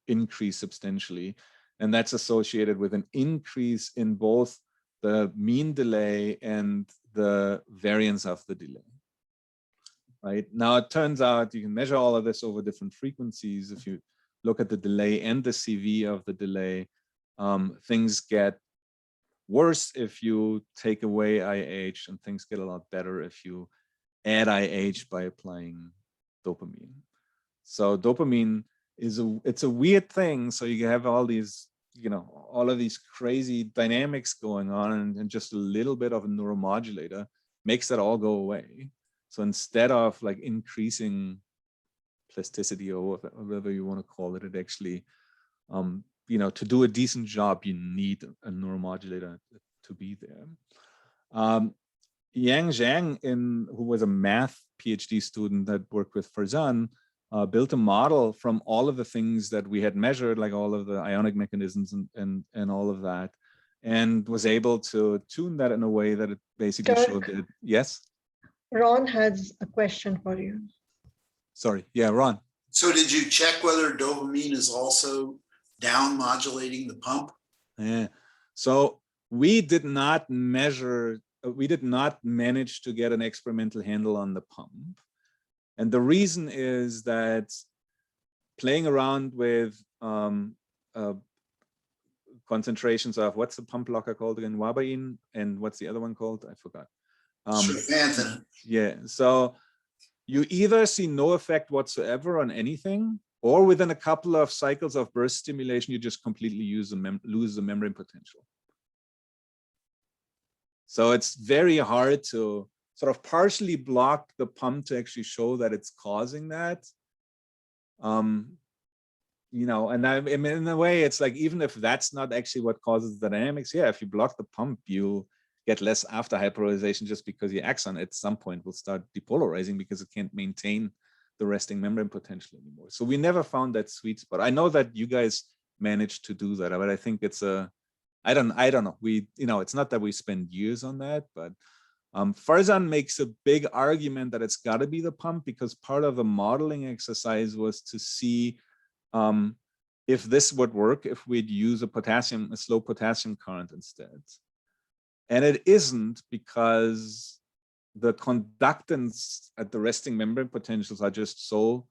increase substantially. And that's associated with an increase in both the mean delay and the variance of the delay. Right now, it turns out you can measure all of this over different frequencies. If you look at the delay and the CV of the delay, things get worse if you take away IH, and things get a lot better if you add IH by applying dopamine. So dopamine it's a weird thing. So you have all these, all of these crazy dynamics going on, and just a little bit of a neuromodulator makes that all go away. So instead of like increasing plasticity or whatever you want to call it, it actually, to do a decent job, you need a neuromodulator to be there. Yang Zhang, who was a math PhD student that worked with Farzan, built a model from all of the things that we had measured, like all of the ionic mechanisms and all of that, and was able to tune that in a way that it basically showed that, yes? Ron has a question for you. Sorry, yeah, Ron. So did you check whether dopamine is also down modulating the pump? Yeah, so we did not manage to get an experimental handle on the pump. And the reason is that playing around with concentrations of, what's the pump blocker called again? Wabain, and what's the other one called? I forgot. Sulfanthan. Yeah, so you either see no effect whatsoever on anything, or within a couple of cycles of burst stimulation, you just completely lose the membrane potential. So it's very hard to sort of partially block the pump to actually show that it's causing that. You know, and I mean, in a way, it's like, even if that's not actually what causes the dynamics, yeah, if you block the pump, you get less after hyperpolarization, just because your axon at some point will start depolarizing because it can't maintain the resting membrane potential anymore. So we never found that sweet spot. I know that you guys managed to do that, but I think it's a, I don't know. We, you know, it's not that we spend years on that, but Farzan makes a big argument that it's got to be the pump, because part of the modeling exercise was to see if this would work if we'd use a slow potassium current instead. And it isn't, because the conductance at the resting membrane potentials are just so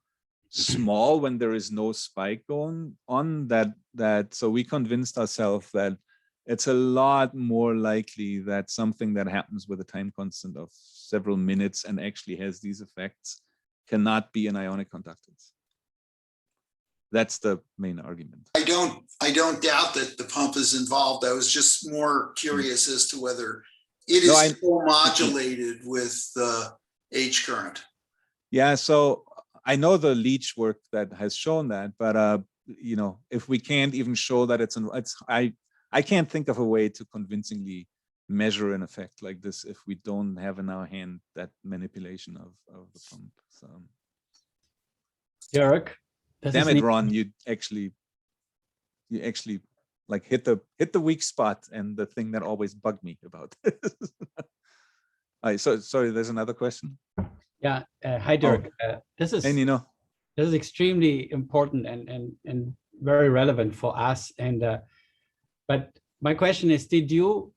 small when there is no spike going on that so we convinced ourselves that it's a lot more likely that something that happens with a time constant of several minutes and actually has these effects cannot be an ionic conductance. That's the main argument. I don't doubt that the pump is involved. I was just more curious as to whether it is co-modulated with the H current. Yeah, so I know the Leach work that has shown that, but you know, if we can't even show that I can't think of a way to convincingly measure an effect like this if we don't have in our hand that manipulation of the pump. So, Dirk, damn it, Ron, you actually like hit the weak spot and the thing that always bugged me about this. All right, so sorry, there's another question. Yeah, hi Dirk. This is extremely important and very relevant for us. And but my question is, did you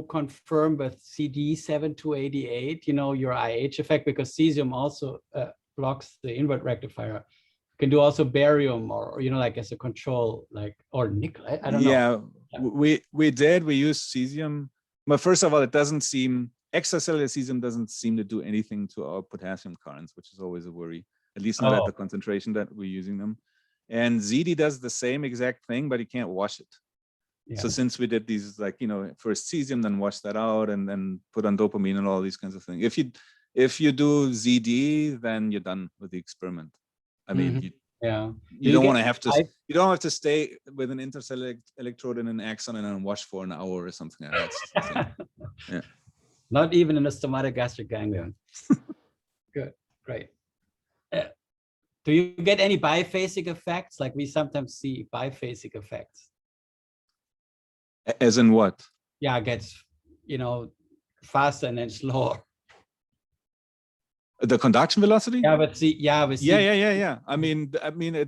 confirm with CD7288, you know, your IH effect, because cesium also blocks the invert rectifier? You can do also barium, or you know, like as a control, like, or nickel. I don't know. Yeah, we did. We used cesium, but first of all, it doesn't seem, extracellular cesium doesn't seem to do anything to our potassium currents, which is always a worry, at least not at the concentration that we're using them. And ZD does the same exact thing, but you can't wash it. Yeah. So since we did these, like, you know, first cesium, then wash that out, and then put on dopamine and all these kinds of things. If you do ZD, then you're done with the experiment. I mean, you don't want to have to. You don't have to stay with an intercellular electrode in an axon and then wash for an hour or something like that. Yeah. Not even in a stomatogastric ganglion. Good, great. Do you get any biphasic effects? Like we sometimes see biphasic effects. As in what? Yeah, it gets, you know, faster and then slower. The conduction velocity? Yeah, but see, yeah. I mean,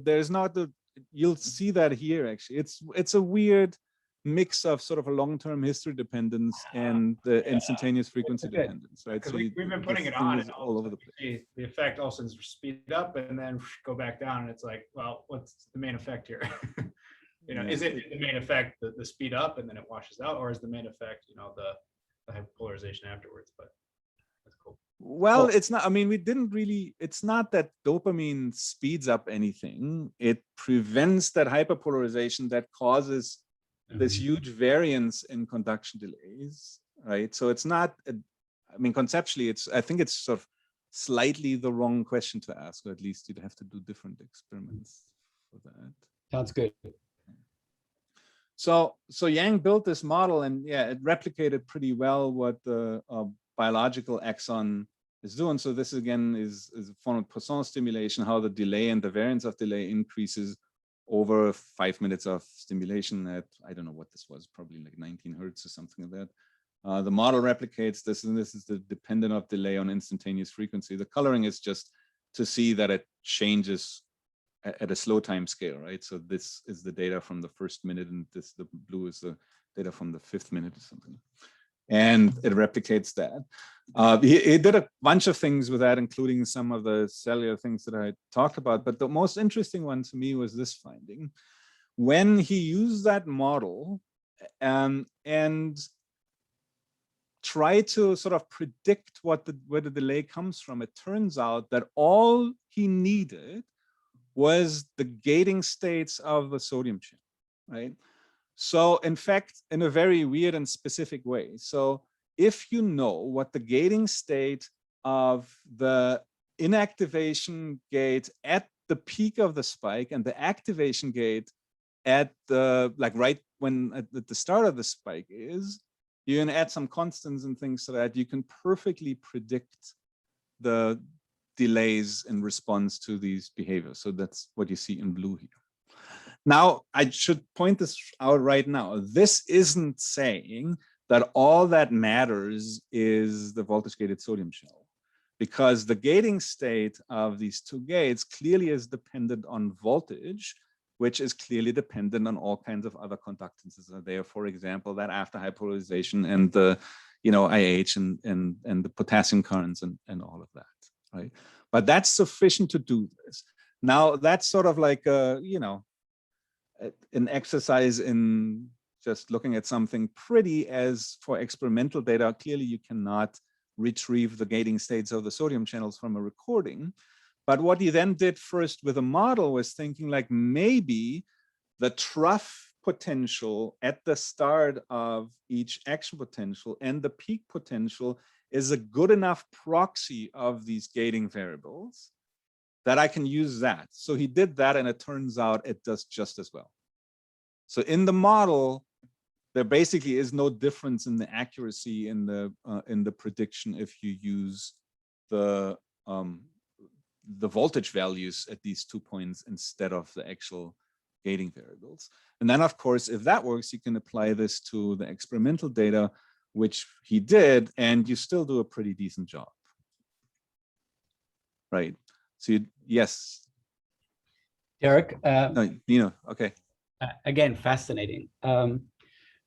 there's not the. You'll see that here. Actually, it's a weird mix of sort of a long-term history dependence and the instantaneous frequency dependence, right? So we've been putting it on all over the place. The effect also is speed up and then go back down, and it's like, well, what's the main effect here? You know, is it the main effect the speed up and then it washes out, or is the main effect, you know, the hyperpolarization afterwards? But that's cool. Well, it's not, I mean, it's not that dopamine speeds up anything. It prevents that hyperpolarization that causes this huge variance in conduction delays, right? So it's not, I mean, conceptually, I think it's sort of slightly the wrong question to ask, or at least you'd have to do different experiments for that. Sounds good. So Yang built this model, and yeah, it replicated pretty well what the biological axon is doing. So this again is a form of Poisson stimulation, how the delay and the variance of delay increases over 5 minutes of stimulation at, I don't know what this was, probably like 19 hertz or something like that. The model replicates this, and this is the dependent of delay on instantaneous frequency. The coloring is just to see that it changes at a slow time scale, right? So this is the data from the first minute, and the blue is the data from the 5th minute or something. and it replicates that. He did a bunch of things with that, including some of the cellular things that I talked about. But the most interesting one to me was this finding. When he used that model and tried to sort of predict where the delay comes from, it turns out that all he needed was the gating states of the sodium channel, right? So in fact, in a very weird and specific way. So if you know what the gating state of the inactivation gate at the peak of the spike and the activation gate at the, like right when at the start of the spike is, you can add some constants and things so that you can perfectly predict the delays in response to these behaviors. So that's what you see in blue here. Now, I should point this out right now. This isn't saying that all that matters is the voltage-gated sodium channel, because the gating state of these two gates clearly is dependent on voltage, which is clearly dependent on all kinds of other conductances that are there. For example, that after hypolarization and the, IH and the potassium currents and all of that, right? But that's sufficient to do this. Now, that's sort of like an exercise in just looking at something pretty, as for experimental data, clearly you cannot retrieve the gating states of the sodium channels from a recording. But what he then did first with a model was thinking like maybe the trough potential at the start of each action potential and the peak potential is a good enough proxy of these gating variables that I can use that. So he did that, and it turns out it does just as well. So in the model, there basically is no difference in the accuracy in the prediction if you use the voltage values at these 2 points instead of the actual gating variables. And then, of course, if that works, you can apply this to the experimental data, which he did, and you still do a pretty decent job. Right. So yes. Dirk. No, okay. Again, fascinating.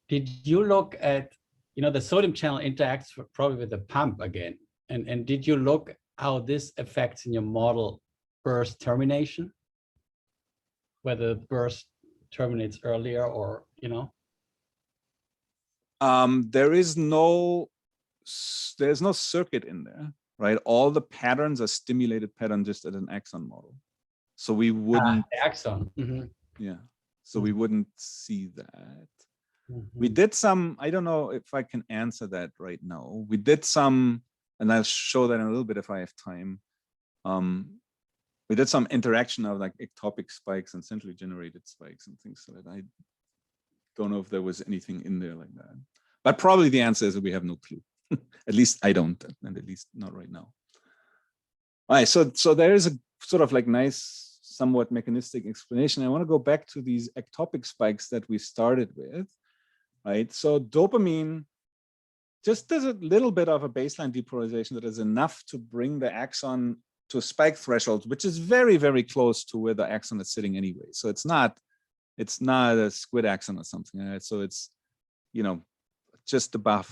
Did you look at, the sodium channel interacts probably with the pump again, and did you look how this affects in your model burst termination? Whether the burst terminates earlier or, there's no circuit in there, right? All the patterns are stimulated patterns just at an axon model. So we wouldn't. Axon. Mm-hmm. Yeah. So we wouldn't see that. Mm-hmm. We did some, I don't know if I can answer that right now. We did some, and I'll show that in a little bit if I have time. We did some interaction of like ectopic spikes and centrally generated spikes and things like that. I don't know if there was anything in there like that. But probably the answer is that we have no clue. At least I don't, and at least not right now. All right, so there is a sort of like nice, somewhat mechanistic explanation. I want to go back to these ectopic spikes that we started with, right? So dopamine just does a little bit of a baseline depolarization that is enough to bring the axon to a spike threshold, which is very, very close to where the axon is sitting anyway. So it's not a squid axon or something, right? So it's, just above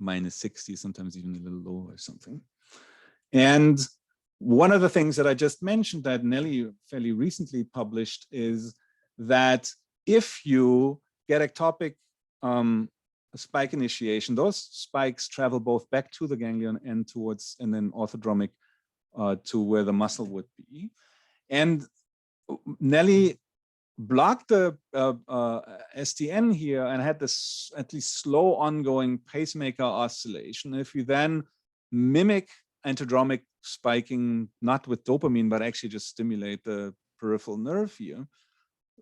-60, sometimes even a little lower or something. And one of the things that I just mentioned that Nelly fairly recently published is that if you get ectopic spike initiation, those spikes travel both back to the ganglion and then orthodromic to where the muscle would be. And Nelly blocked the SDN here and had this at least slow ongoing pacemaker oscillation. If you then mimic antidromic spiking, not with dopamine, but actually just stimulate the peripheral nerve here,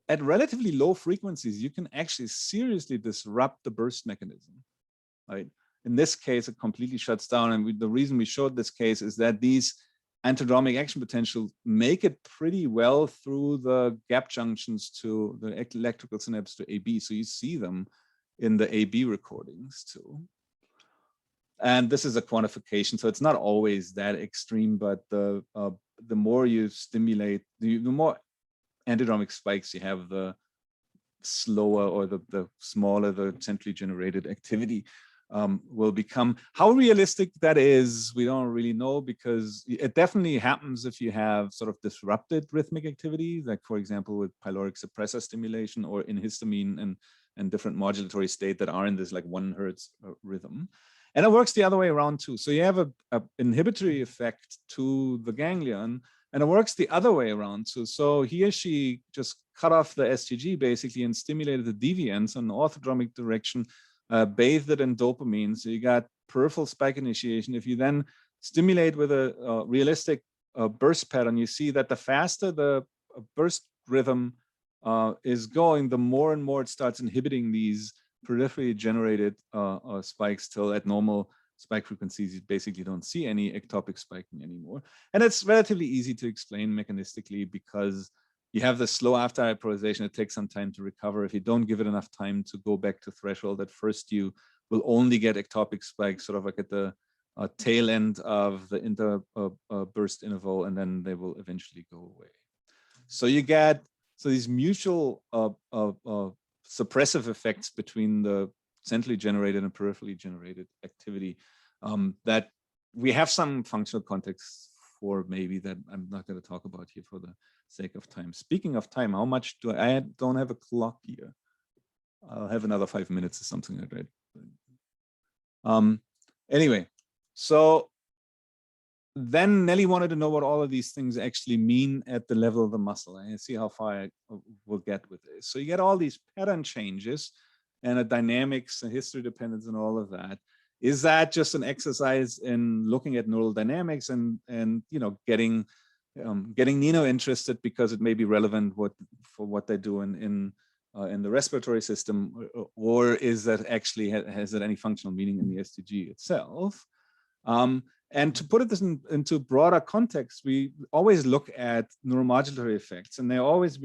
at relatively low frequencies, you can actually seriously disrupt the burst mechanism, right? In this case, it completely shuts down. And the reason we showed this case is that these antidromic action potential make it pretty well through the gap junctions to the electrical synapse to AB. So you see them in the AB recordings too. And this is a quantification, so it's not always that extreme, but the more you stimulate, the more antidromic spikes you have, the slower or the smaller the centrally generated activity. will become. How realistic that is, we don't really know, because it definitely happens if you have sort of disrupted rhythmic activity, like for example with pyloric suppressor stimulation or in histamine and different modulatory state that are in this like 1 hertz rhythm. And it works the other way around too. So you have a inhibitory effect to the ganglion, and it works the other way around too. So he or she just cut off the STG basically and stimulated the deviance in the orthodromic direction, bathed it in dopamine. So you got peripheral spike initiation. If you then stimulate with a realistic burst pattern, you see that the faster the burst rhythm is going, the more and more it starts inhibiting these peripherally generated spikes till at normal spike frequencies, you basically don't see any ectopic spiking anymore. And it's relatively easy to explain mechanistically because you have the slow after hyperization. It takes some time to recover. If you don't give it enough time to go back to threshold, at first you will only get ectopic spikes sort of like at the tail end of the burst interval, and then they will eventually go away. So you get these mutual suppressive effects between the centrally generated and peripherally generated activity that we have some functional context for, maybe, that I'm not going to talk about here for the sake of time. Speaking of time, how much do I don't have a clock here. I'll have another 5 minutes or something like that. Anyway, so then Nelly wanted to know what all of these things actually mean at the level of the muscle. And see how far I will get with this. So you get all these pattern changes and a dynamics and history dependence and all of that. Is that just an exercise in looking at neural dynamics and you know, getting Nino interested because it may be relevant for what they do in the respiratory system, or is that actually, has it any functional meaning in the SDG itself? And to put it into broader context, we always look at neuromodulatory effects, and we always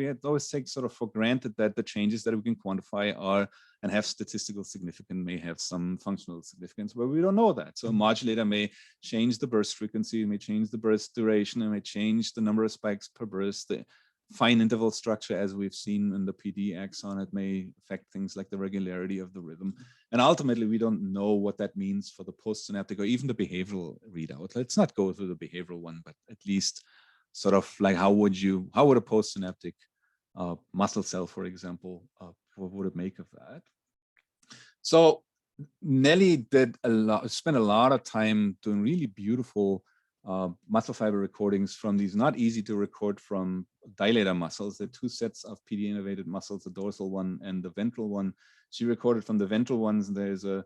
take sort of for granted that the changes that we can quantify are and have statistical significance, may have some functional significance, but we don't know that. So a modulator may change the burst frequency, may change the burst duration, and may change the number of spikes per burst. The fine interval structure, as we've seen in the PD axon, it may affect things like the regularity of the rhythm. And ultimately, we don't know what that means for the postsynaptic or even the behavioral readout. Let's not go through the behavioral one, but at least sort of like how would a postsynaptic muscle cell, for example, what would it make of that? So Nelly spent a lot of time doing really beautiful muscle fiber recordings from these not easy to record from dilator muscles. There are 2 sets of PD innervated muscles, the dorsal one and the ventral one. She recorded from the ventral ones, and there's a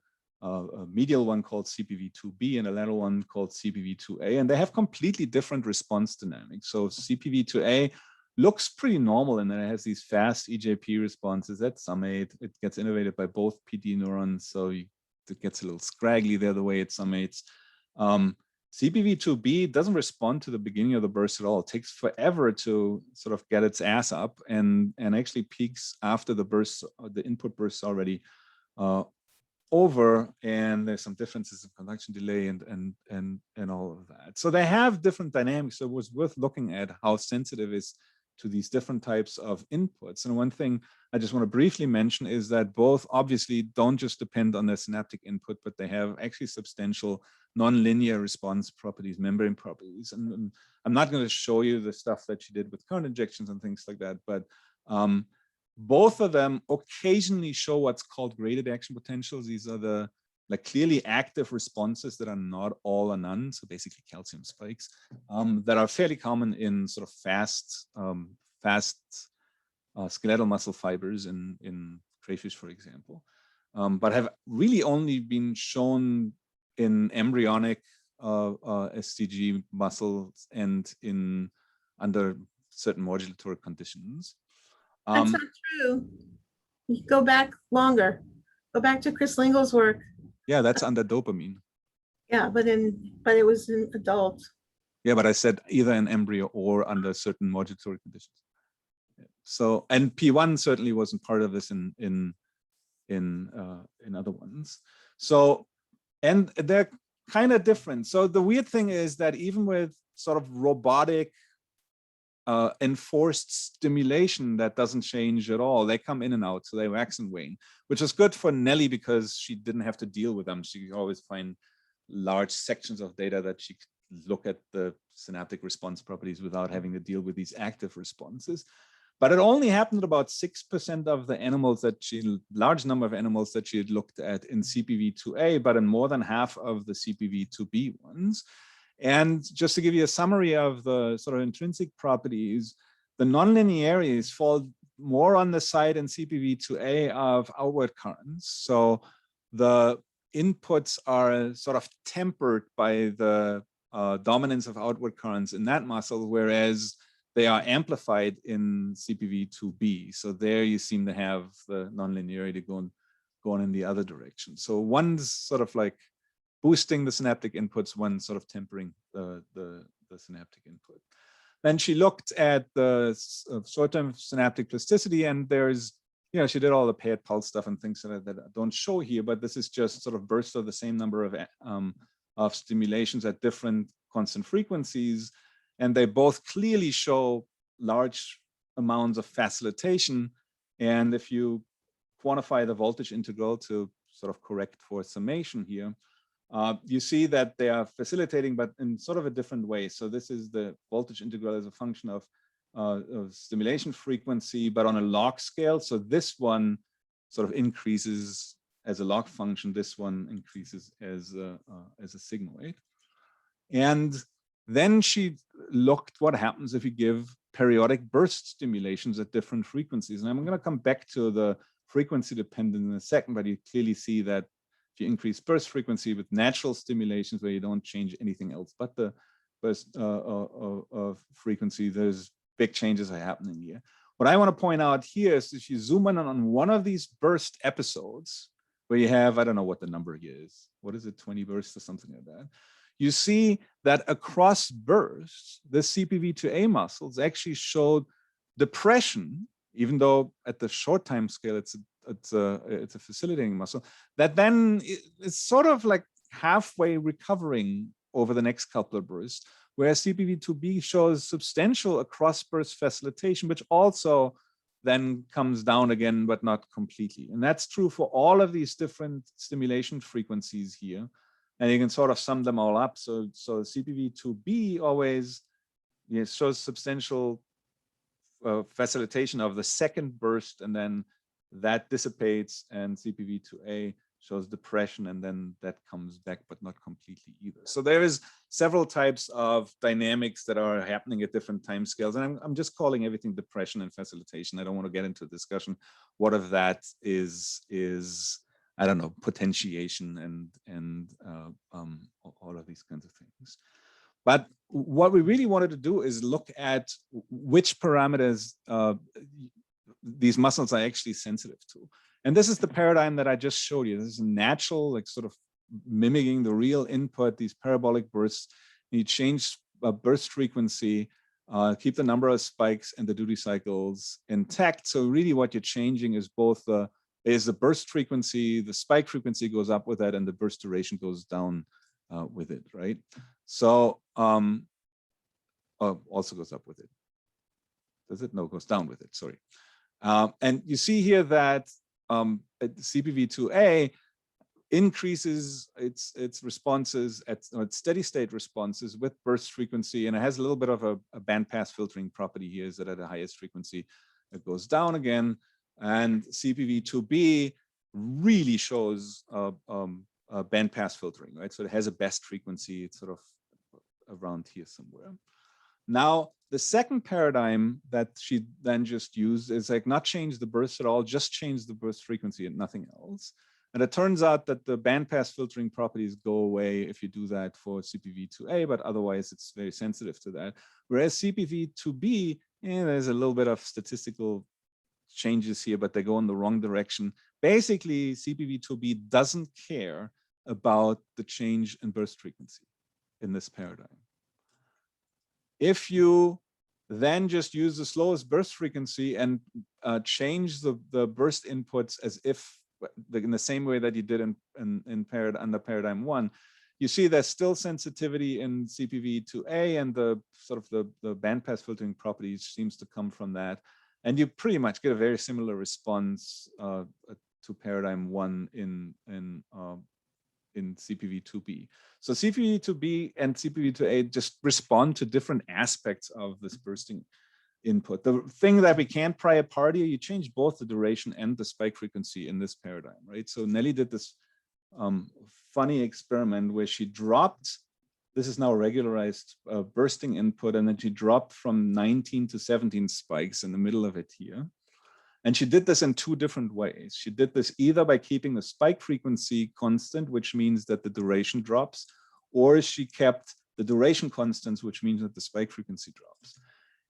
medial one called CPV2B and a lateral one called CPV2A, and they have completely different response dynamics. So CPV2A looks pretty normal, and then it has these fast EJP responses at summate. It gets innervated by both PD neurons, so it gets a little scraggly there the way it summates. CPV2B doesn't respond to the beginning of the burst at all. It takes forever to sort of get its ass up, and actually peaks after the burst, the input burst already over, and there's some differences in conduction delay and all of that. So they have different dynamics. So it was worth looking at how sensitive is to these different types of inputs. And one thing I just want to briefly mention is that both obviously don't just depend on the synaptic input, but they have actually substantial nonlinear response properties, membrane properties. And I'm not going to show you the stuff that she did with current injections and things like that, but both of them occasionally show what's called graded action potentials. These are the like clearly active responses that are not all or none, so basically calcium spikes, that are fairly common in sort of fast skeletal muscle fibers in crayfish, for example, but have really only been shown in embryonic STG muscles and under certain modulatory conditions. That's not true. You go back longer. Go back to Chris Lingel's work. Yeah, that's under dopamine. Yeah, but it was in adults. Yeah, but I said either in embryo or under certain modulatory conditions. So, and P1 certainly wasn't part of this in other ones. So, and they're kind of different. So the weird thing is that even with sort of robotic enforced stimulation that doesn't change at all. They come in and out, so they wax and wane, which is good for Nelly because she didn't have to deal with them. She could always find large sections of data that she could look at the synaptic response properties without having to deal with these active responses. But it only happened at about 6% of the animals that large number of animals that she had looked at in CPV2A, but in more than half of the CPV2B ones. And just to give you a summary of the sort of intrinsic properties, the nonlinearities fall more on the side in CPV2A of outward currents. So the inputs are sort of tempered by the dominance of outward currents in that muscle, whereas they are amplified in CPV2B. So there you seem to have the nonlinearity going in the other direction. So one's sort of like boosting the synaptic inputs, one sort of tempering the synaptic input. Then she looked at the short-term synaptic plasticity, and there's, she did all the paired pulse stuff and things that I don't show here, but this is just sort of bursts of the same number of stimulations at different constant frequencies. And they both clearly show large amounts of facilitation. And if you quantify the voltage integral to sort of correct for summation here, you see that they are facilitating, but in sort of a different way. So this is the voltage integral as a function of stimulation frequency, but on a log scale. So this one sort of increases as a log function. This one increases as a sigmoid. And then she looked what happens if you give periodic burst stimulations at different frequencies. And I'm going to come back to the frequency dependent in a second, but you clearly see that if you increase burst frequency with natural stimulations where you don't change anything else but the burst frequency, there's big changes are happening here. What I want to point out here is if you zoom in on one of these burst episodes where you have, I don't know what the number here is. What is it, 20 bursts or something like that? You see that across bursts, the CPV2A muscles actually showed depression, even though at the short time scale, it's a facilitating muscle, that then is sort of like halfway recovering over the next couple of bursts, whereas CPV2B shows substantial across burst facilitation, which also then comes down again, but not completely. And that's true for all of these different stimulation frequencies here. And you can sort of sum them all up. So CPV2B always shows substantial facilitation of the second burst, and then that dissipates, and CPV2A shows depression, and then that comes back, but not completely either. So there is several types of dynamics that are happening at different time scales. And I'm just calling everything depression and facilitation. I don't want to get into a discussion. What of that is I don't know, potentiation and all of these kinds of things. But what we really wanted to do is look at which parameters these muscles are actually sensitive to. And this is the paradigm that I just showed you. This is natural, like sort of mimicking the real input, these parabolic bursts. You change burst frequency, keep the number of spikes and the duty cycles intact. So really what you're changing is both the burst frequency, the spike frequency goes up with that, and the burst duration goes down with it, right? So also goes up with it. Does it? No, goes down with it, sorry. And you see here that CPV2A increases its responses at steady state responses with burst frequency, and it has a little bit of a bandpass filtering property here, is that at the highest frequency it goes down again. And CPV2B really shows bandpass filtering, right? So it has a best frequency, it's sort of around here somewhere. Now, the second paradigm that she then just used is like not change the burst at all, just change the burst frequency and nothing else. And it turns out that the bandpass filtering properties go away if you do that for CPV2A, but otherwise it's very sensitive to that. Whereas CPV2B, there's a little bit of statistical changes here, but they go in the wrong direction. Basically, CPV2B doesn't care about the change in burst frequency in this paradigm. If you then just use the slowest burst frequency and change the burst inputs as if in the same way that you did under paradigm 1, you see there's still sensitivity in CPV2A, and the sort of the bandpass filtering properties seems to come from that. And you pretty much get a very similar response to paradigm 1 in CPV2B. So CPV2B and CPV2A just respond to different aspects of this bursting input. The thing that we can't pry apart here, you change both the duration and the spike frequency in this paradigm, right? So Nelly did this funny experiment where she dropped, this is now regularized bursting input, and then she dropped from 19 to 17 spikes in the middle of it here. And she did this in 2 different ways. She did this either by keeping the spike frequency constant, which means that the duration drops, or she kept the duration constants, which means that the spike frequency drops.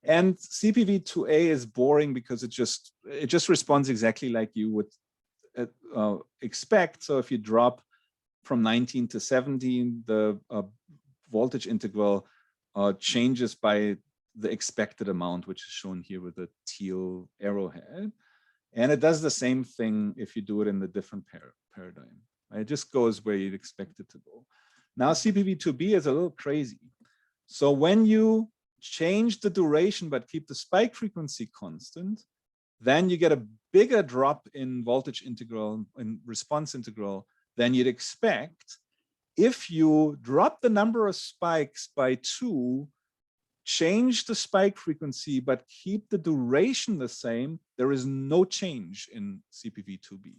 And CPV2A is boring because it just responds exactly like you would expect. So if you drop from 19 to 17, the voltage integral changes by the expected amount, which is shown here with the teal arrowhead. And it does the same thing if you do it in the different paradigm. Right? It just goes where you'd expect it to go. Now CPV2B is a little crazy. So when you change the duration but keep the spike frequency constant, then you get a bigger drop in voltage integral and response integral than you'd expect. If you drop the number of spikes by 2, change the spike frequency, but keep the duration the same, there is no change in CPV2B.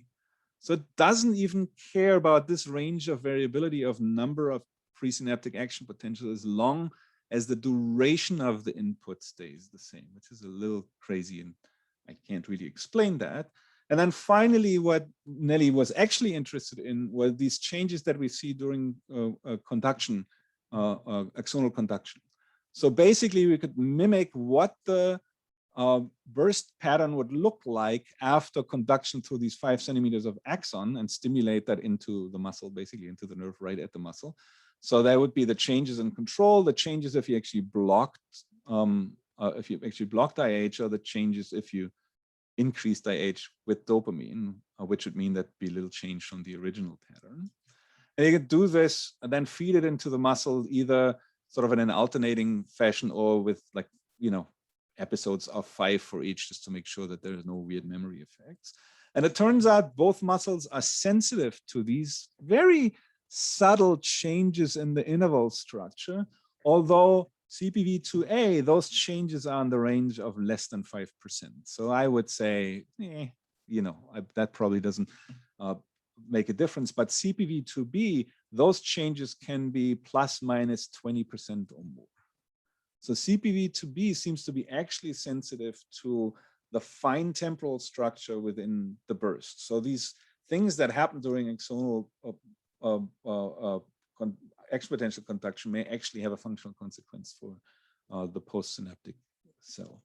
So it doesn't even care about this range of variability of number of presynaptic action potential as long as the duration of the input stays the same, which is a little crazy, and I can't really explain that. And then finally, what Nelly was actually interested in were these changes that we see during conduction, axonal conduction. So basically, we could mimic what the burst pattern would look like after conduction through these 5 centimeters of axon and stimulate that into the muscle, basically into the nerve right at the muscle. So that would be the changes in control, the changes if you actually blocked, IH, or the changes if you increased IH with dopamine, which would mean that'd be a little change from the original pattern. And you could do this and then feed it into the muscle, either sort of in an alternating fashion or with, like, episodes of 5 for each, just to make sure that there's no weird memory effects. And it turns out both muscles are sensitive to these very subtle changes in the interval structure, although CPV2A, those changes are in the range of less than 5%. So I would say, that probably doesn't make a difference. But CPV2B, those changes can be plus minus 20% or more. So CPV2B seems to be actually sensitive to the fine temporal structure within the burst. So these things that happen during axonal exponential conduction may actually have a functional consequence for the postsynaptic cell.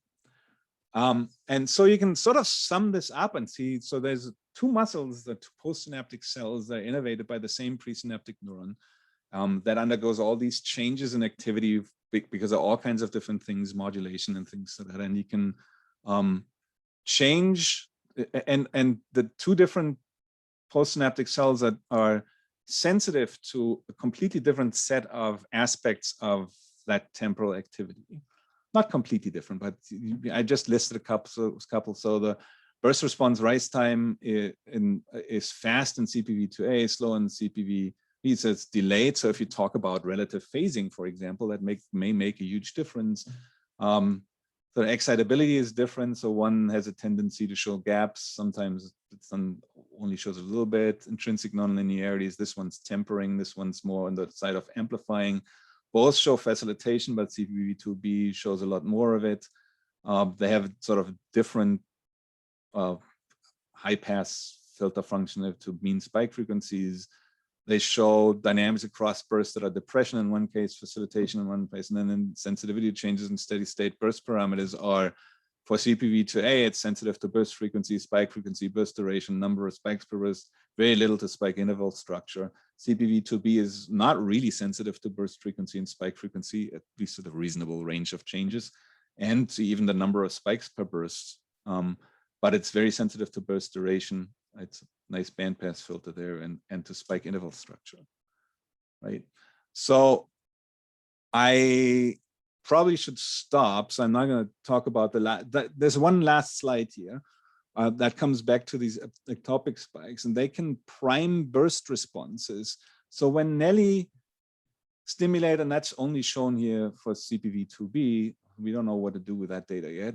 And so you can sort of sum this up and see, so there's 2 muscles, the 2 postsynaptic cells that are innervated by the same presynaptic neuron that undergoes all these changes in activity because of all kinds of different things, modulation and things like that. And you can change, and the 2 different postsynaptic cells that are sensitive to a completely different set of aspects of that temporal activity. Not completely different, but I just listed a couple. So the burst response rise time is fast in CPV2A, slow in CPV. So it's delayed. So if you talk about relative phasing, for example, that may make a huge difference. The excitability is different. So one has a tendency to show gaps. Sometimes it's only shows a little bit. Intrinsic nonlinearities. This one's tempering. This one's more on the side of amplifying. Both show facilitation, but CPV2B shows a lot more of it. They have sort of different high pass filter function to mean spike frequencies. They show dynamics across bursts that are depression in one case, facilitation in one place, and then in sensitivity changes in steady state burst parameters are, for CPV2A, it's sensitive to burst frequency, spike frequency, burst duration, number of spikes per burst, very little to spike interval structure. CPV2B is not really sensitive to burst frequency and spike frequency, at least at a reasonable range of changes, and to even the number of spikes per burst. But it's very sensitive to burst duration. It's a nice bandpass filter there, and to spike interval structure. right? So I probably should stop. So I'm not going to talk about there's one last slide here that comes back to these ectopic spikes, and they can prime burst responses. So when Nelly stimulate, and that's only shown here for CPV2B, we don't know what to do with that data yet.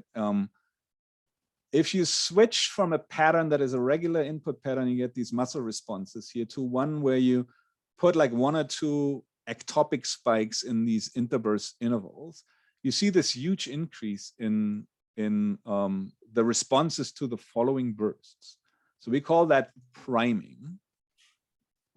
If you switch from a pattern that is a regular input pattern, you get these muscle responses here to one where you put like 1 or 2 ectopic spikes in these interburst intervals. You see this huge increase in the responses to the following bursts. So we call that priming,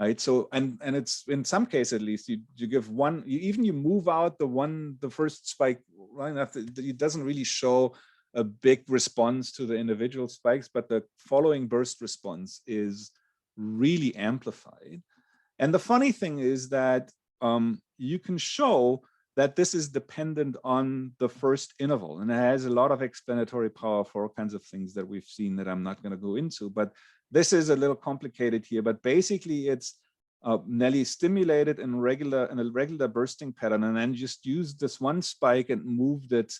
right? So and it's in some case at least you give one, you move out the first spike right after, it doesn't really show a big response to the individual spikes, but the following burst response is really amplified. And the funny thing is that you can show that this is dependent on the first interval, and it has a lot of explanatory power for all kinds of things that we've seen that I'm not going to go into, but this is a little complicated here. But basically it's Nelly stimulated in a regular bursting pattern, and then just used this one spike and moved it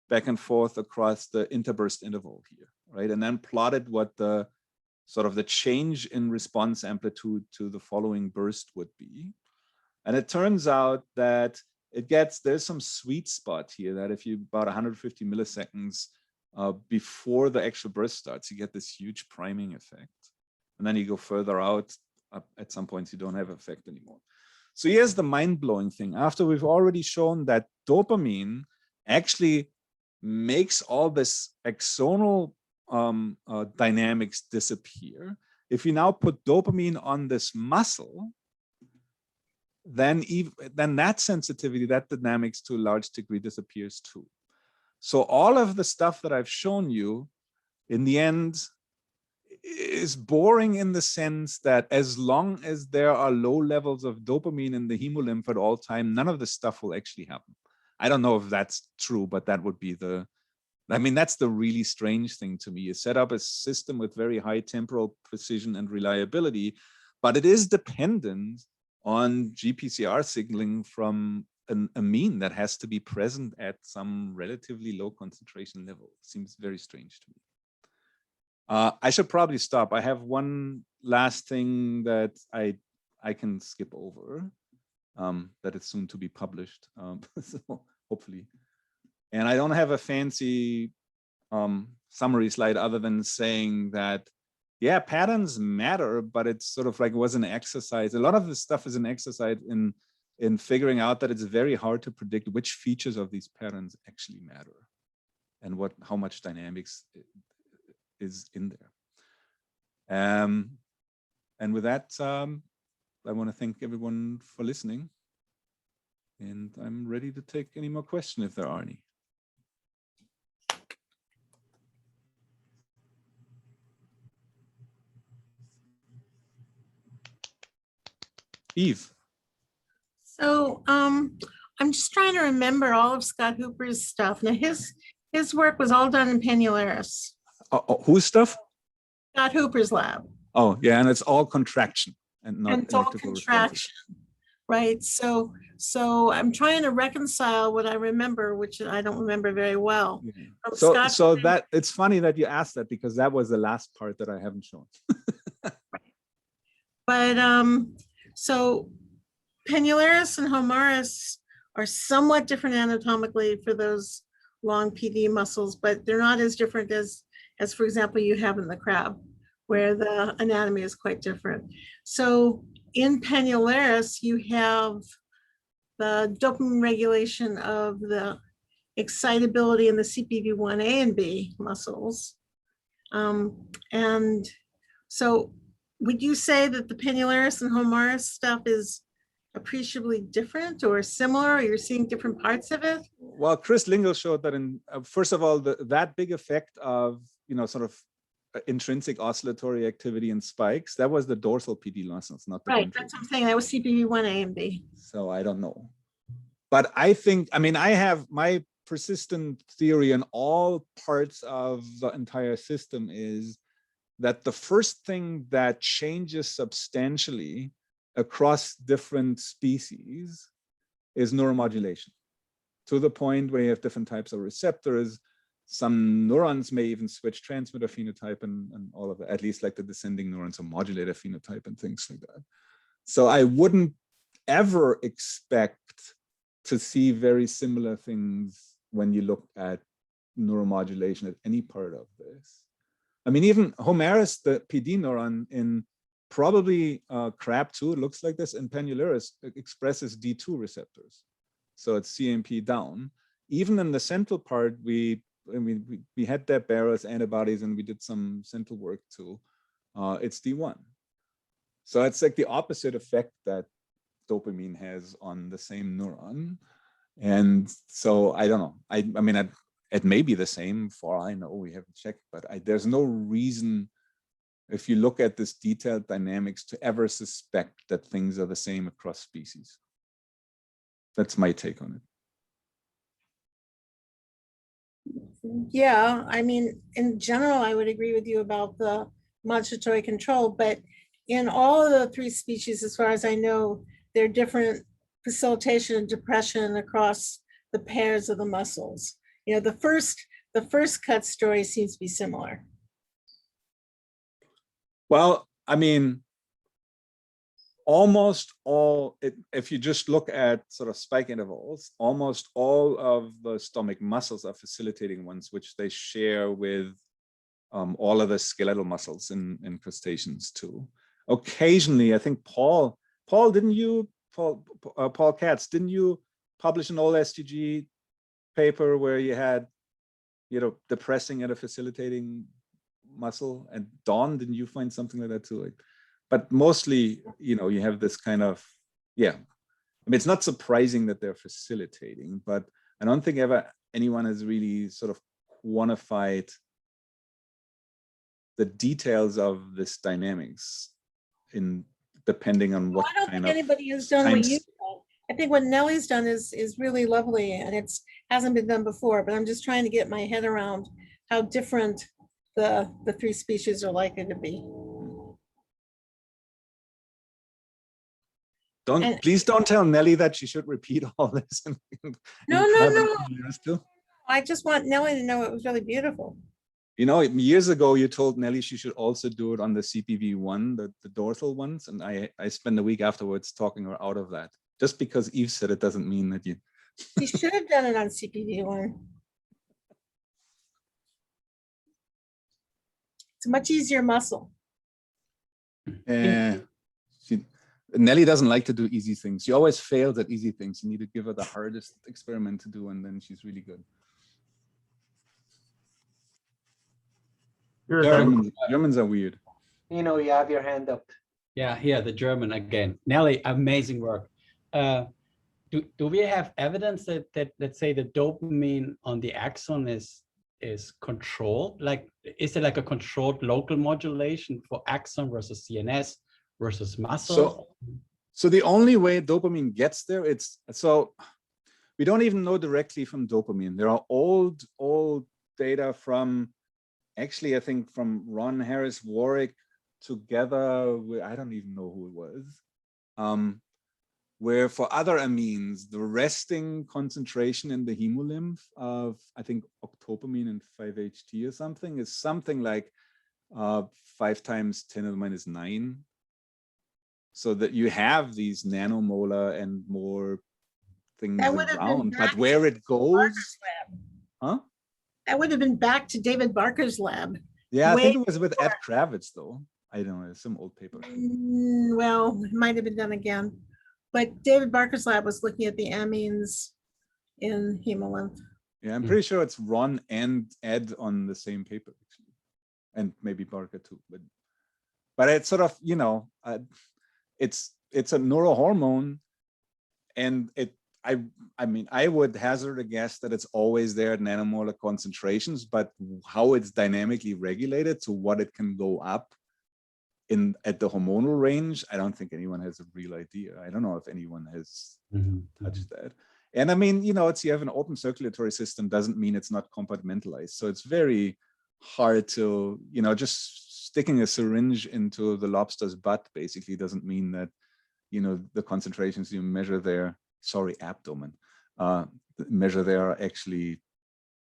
back and forth across the interburst interval here, right? And then plotted what the sort of the change in response amplitude to the following burst would be. And it turns out that there's some sweet spot here that if you about 150 milliseconds before the actual burst starts, you get this huge priming effect. And then you go further out, at some points you don't have effect anymore. So here's the mind-blowing thing. After we've already shown that dopamine actually makes all this axonal dynamics disappear, if you now put dopamine on this muscle, then that sensitivity, that dynamics to a large degree disappears too. So all of the stuff that I've shown you in the end is boring in the sense that as long as there are low levels of dopamine in the hemolymph at all time, none of this stuff will actually happen. I don't know if that's true, but that would be that's the really strange thing to me. You set up a system with very high temporal precision and reliability, but it is dependent on GPCR signaling from an amine that has to be present at some relatively low concentration level. Seems very strange to me. I should probably stop. I have one last thing that I can skip over, that is soon to be published, so hopefully. And I don't have a fancy summary slide other than saying that, yeah, patterns matter, but it's sort of like it was an exercise. A lot of this stuff is an exercise in figuring out that it's very hard to predict which features of these patterns actually matter and how much dynamics is in there. And with that, I want to thank everyone for listening. And I'm ready to take any more questions if there are any. Eve. So I'm just trying to remember all of Scott Hooper's stuff. Now his work was all done in Pennularis. Whose stuff? Scott Hooper's lab. Oh yeah, and it's all contraction and not it's all electrical contraction, right? So I'm trying to reconcile what I remember, which I don't remember very well. Yeah. So that it's funny that you asked that, because that was the last part that I haven't shown. But so Pennularis and Homaris are somewhat different anatomically for those long PD muscles, but they're not as different as for example, you have in the crab, where the anatomy is quite different. So in Pennularis, you have the dopamine regulation of the excitability in the CPV1A and B muscles. And so would you say that the Pennularis and Homaris stuff is appreciably different or similar, or you're seeing different parts of it? Well, Chris Lingle showed that in, first of all, that big effect of, sort of intrinsic oscillatory activity in spikes, that was the dorsal PD muscles, not the right, that's what I'm saying. That was CPV1A and B. So I don't know. But I think, I have my persistent theory in all parts of the entire system is that the first thing that changes substantially across different species is neuromodulation, to the point where you have different types of receptors. Some neurons may even switch transmitter phenotype and all of that, at least like the descending neurons or modulator phenotype and things like that. So I wouldn't ever expect to see very similar things when you look at neuromodulation at any part of this. I mean, even Homaris, the PD neuron in probably crab2, it looks like this, and Pennuliris expresses D2 receptors. So it's CMP down. Even in the central part, we had that barrels antibodies and we did some central work too. It's D1. So it's like the opposite effect that dopamine has on the same neuron. And so I don't know. I mean, it may be the same for all I know, we haven't checked, but there's no reason, if you look at this detailed dynamics, to ever suspect that things are the same across species. That's my take on it. Yeah, I mean, in general, I would agree with you about the modulatory control, but in all of the three species, as far as I know, there are different facilitation and depression across the pairs of the muscles. You know, the first cut story seems to be similar. Well, I mean, almost all, if you just look at sort of spike intervals, almost all of the stomach muscles are facilitating ones, which they share with all of the skeletal muscles in crustaceans too. Occasionally, I think Paul Katz, didn't you publish an old STG paper where you had, you know, depressing and a facilitating muscle? And Dawn, didn't you find something like that too? Like, but mostly, you know, you have this kind of, yeah. I mean, it's not surprising that they're facilitating, but I don't think ever anyone has really sort of quantified the details of this dynamics in depending on what I don't kind think of anybody has done what times. you've done. I think what Nellie's done is really lovely, and it's hasn't been done before, but I'm just trying to get my head around how different the three species are likely to be. Please don't tell Nellie that she should repeat all this. No. I just want Nellie to know it was really beautiful. You know, years ago, you told Nellie she should also do it on the CPV1, the dorsal ones. And I spent a week afterwards talking her out of that. Just because Eve said it doesn't mean that you. You should have done it on CPV1. It's a much easier muscle. Nellie doesn't like to do easy things. She always fails at easy things. You need to give her the hardest experiment to do, and then she's really good. Germans are weird. You know, you have your hand up. Yeah, the German again. Nellie, amazing work. Do we have evidence that let's say the dopamine on the axon is controlled? Like, is it like a controlled local modulation for axon versus CNS versus muscle? So the only way dopamine gets there, so we don't even know directly from dopamine. There are old data from, actually, I think from Ron Harris Warwick together with, I don't even know who it was, where for other amines, the resting concentration in the hemolymph of, I think, octopamine and 5-HT or something is something like 5 times 10 to the minus 9. So that you have these nanomolar and more things around, but where it goes, huh? That would have been back to David Barker's lab. Yeah, I think it was with Ed Kravitz, though. I don't know, some old paper. Well, it might have been done again. But David Barker's lab was looking at the amines in hemolymph. Yeah, I'm pretty sure it's Ron and Ed on the same paper, actually. And maybe Barker too. But it's sort of, you know, it's a neurohormone, and I mean, I would hazard a guess that it's always there at nanomolar concentrations, but how it's dynamically regulated to what it can go up at the hormonal range, I don't think anyone has a real idea. I don't know if anyone has touched that. And I mean, you know, you have an open circulatory system doesn't mean it's not compartmentalized. So it's very hard to, you know, just sticking a syringe into the lobster's butt basically doesn't mean that, you know, the concentrations you measure there, sorry, abdomen, measure there are actually,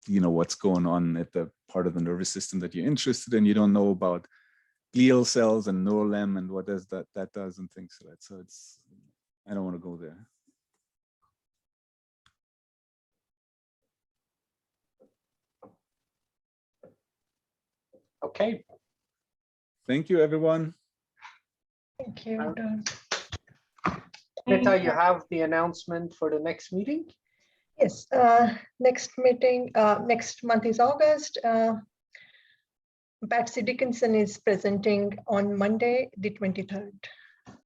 you know, what's going on at the part of the nervous system that you're interested in. You don't know about glial cells and neurolem and what does that does and things like that. So it's, I don't want to go there. Okay. Thank you, everyone. Thank you. Nita, you have the announcement for the next meeting? Yes, next meeting, next month is August. Patsy Dickinson is presenting on Monday, the 23rd.